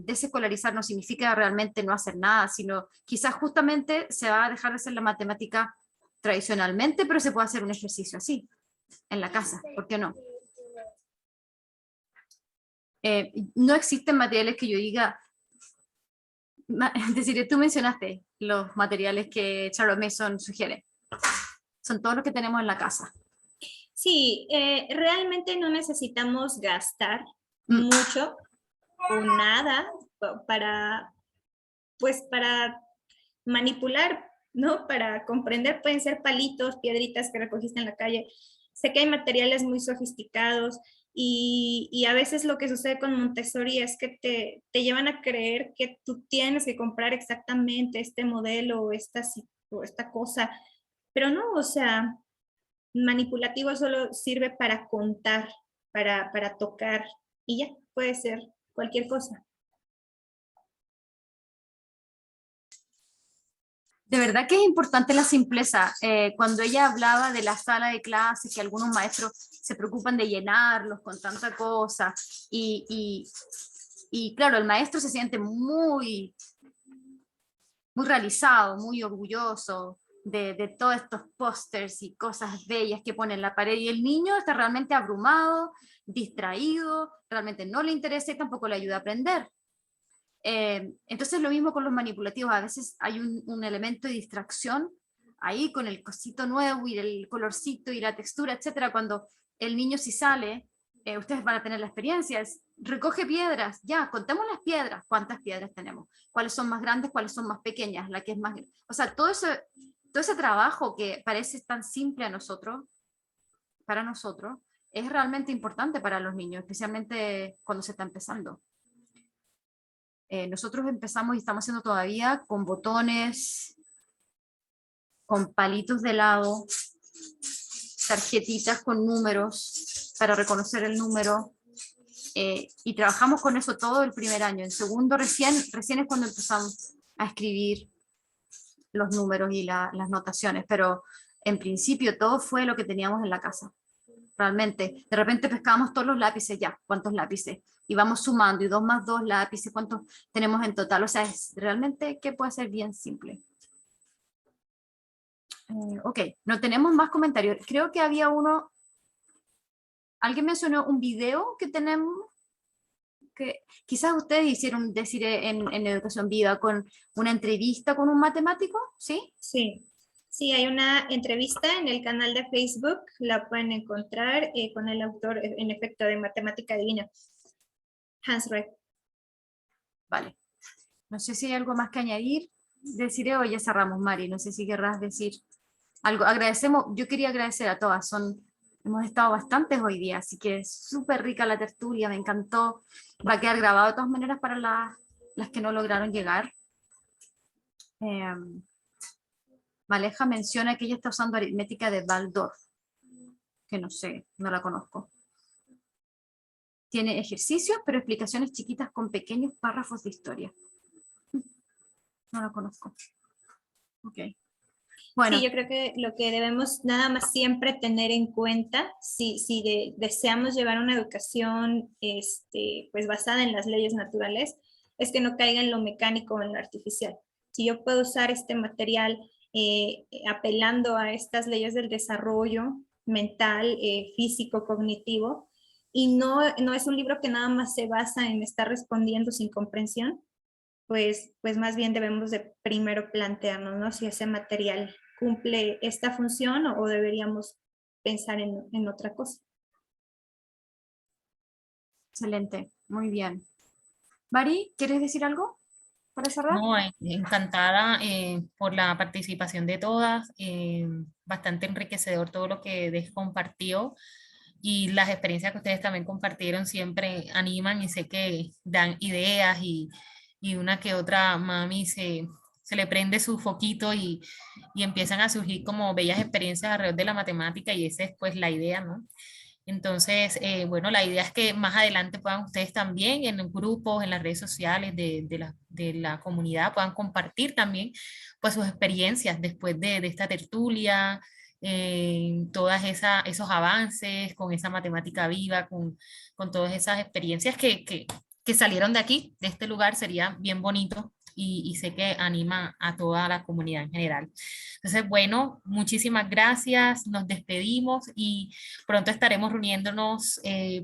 desescolarizar no significa realmente no hacer nada, sino quizás justamente se va a dejar de hacer la matemática tradicionalmente, pero se puede hacer un ejercicio así, en la casa, ¿por qué no? No existen materiales que yo diga, Desiree, tú mencionaste los materiales que Charlotte Mason sugiere, son todos los que tenemos en la casa. Sí, realmente no necesitamos gastar mucho o nada para, pues, para manipular, ¿no? Para comprender, pueden ser palitos, piedritas que recogiste en la calle. Sé que hay materiales muy sofisticados y a veces lo que sucede con Montessori es que te llevan a creer que tú tienes que comprar exactamente este modelo o esta cosa, pero no, o sea, Manipulativo solo sirve para contar, para tocar, y ya, puede ser cualquier cosa. De verdad que es importante la simpleza. Cuando ella hablaba de la sala de clases, que algunos maestros se preocupan de llenarlos con tanta cosa, y claro, el maestro se siente muy realizado, muy orgulloso de todos estos pósters y cosas bellas que pone en la pared, y el niño está realmente abrumado, distraído, realmente no le interesa y tampoco le ayuda a aprender. Entonces lo mismo con los manipulativos, a veces hay un elemento de distracción ahí con el cosito nuevo y el colorcito y la textura, etcétera. Cuando el niño si sale, ustedes van a tener la experiencia, recoge piedras, ya, contemos las piedras, cuántas piedras tenemos, cuáles son más grandes, cuáles son más pequeñas, la que es más, o sea, todo ese trabajo que parece tan simple a nosotros, para nosotros, es realmente importante para los niños, especialmente cuando se está empezando. Nosotros empezamos y estamos haciendo todavía con botones, con palitos de helado, tarjetitas con números para reconocer el número, y trabajamos con eso todo el primer año. En segundo recién es cuando empezamos a escribir los números y las notaciones, pero en principio todo fue lo que teníamos en la casa. Realmente, de repente pescábamos todos los lápices, ya, ¿cuántos lápices? Y vamos sumando, y 2 más 2 lápices, ¿cuántos tenemos en total? O sea, es realmente que puede ser bien simple. Ok, no tenemos más comentarios. Creo que había uno, alguien mencionó un video que tenemos, que quizás ustedes hicieron decir en Educación Viva, con una entrevista con un matemático, ¿sí? Sí. Sí, hay una entrevista en el canal de Facebook, la pueden encontrar con el autor, en efecto, de Matemática Divina, Hans Reck. Vale. No sé si hay algo más que añadir. Deciré o ya cerramos, Mari. No sé si querrás decir algo. Agradecemos, yo quería agradecer a todas. Hemos estado bastantes hoy día, así que es súper rica la tertulia, me encantó. Va a quedar grabado de todas maneras para las que no lograron llegar. Maleja menciona que ella está usando aritmética de Waldorf, que no sé, no la conozco. Tiene ejercicios, pero explicaciones chiquitas con pequeños párrafos de historia. No la conozco. Ok. Bueno. Sí, yo creo que lo que debemos nada más siempre tener en cuenta, si deseamos llevar una educación pues basada en las leyes naturales, es que no caiga en lo mecánico o en lo artificial. Si yo puedo usar este material apelando a estas leyes del desarrollo mental, físico, cognitivo, y no es un libro que nada más se basa en estar respondiendo sin comprensión, pues más bien debemos de primero plantearnos, ¿no? Si ese material cumple esta función o deberíamos pensar en otra cosa. Excelente, muy bien. Mari, ¿quieres decir algo para cerrar? No, encantada por la participación de todas, bastante enriquecedor todo lo que Des compartió, y las experiencias que ustedes también compartieron siempre animan y sé que dan ideas, y una que otra mami se le prende su foquito y empiezan a surgir como bellas experiencias alrededor de la matemática, y esa es pues la idea, ¿no? Entonces, bueno, la idea es que más adelante puedan ustedes también en los grupos, en las redes sociales de la comunidad, puedan compartir también pues sus experiencias después de esta tertulia, todas esos avances con esa matemática viva, con todas esas experiencias que salieron de aquí, de este lugar. Sería bien bonito, y sé que anima a toda la comunidad en general. Entonces, bueno, muchísimas gracias, nos despedimos y pronto estaremos reuniéndonos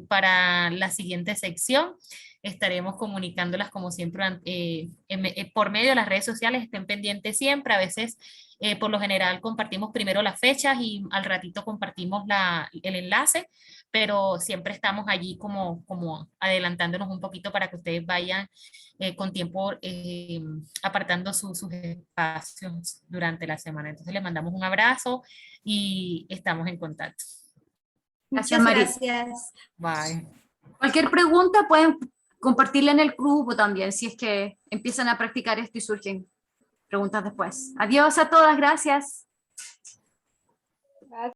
para la siguiente sección. Estaremos comunicándolas como siempre por medio de las redes sociales. Estén pendientes siempre. A veces, por lo general, compartimos primero las fechas y al ratito compartimos el enlace, pero siempre estamos allí como adelantándonos un poquito para que ustedes vayan con tiempo apartando sus espacios durante la semana. Entonces les mandamos un abrazo y estamos en contacto. Gracias, Muchas Mari. gracias. Bye. Cualquier pregunta pueden compartirla en el grupo también, si es que empiezan a practicar esto y surgen preguntas después. Adiós a todas, gracias.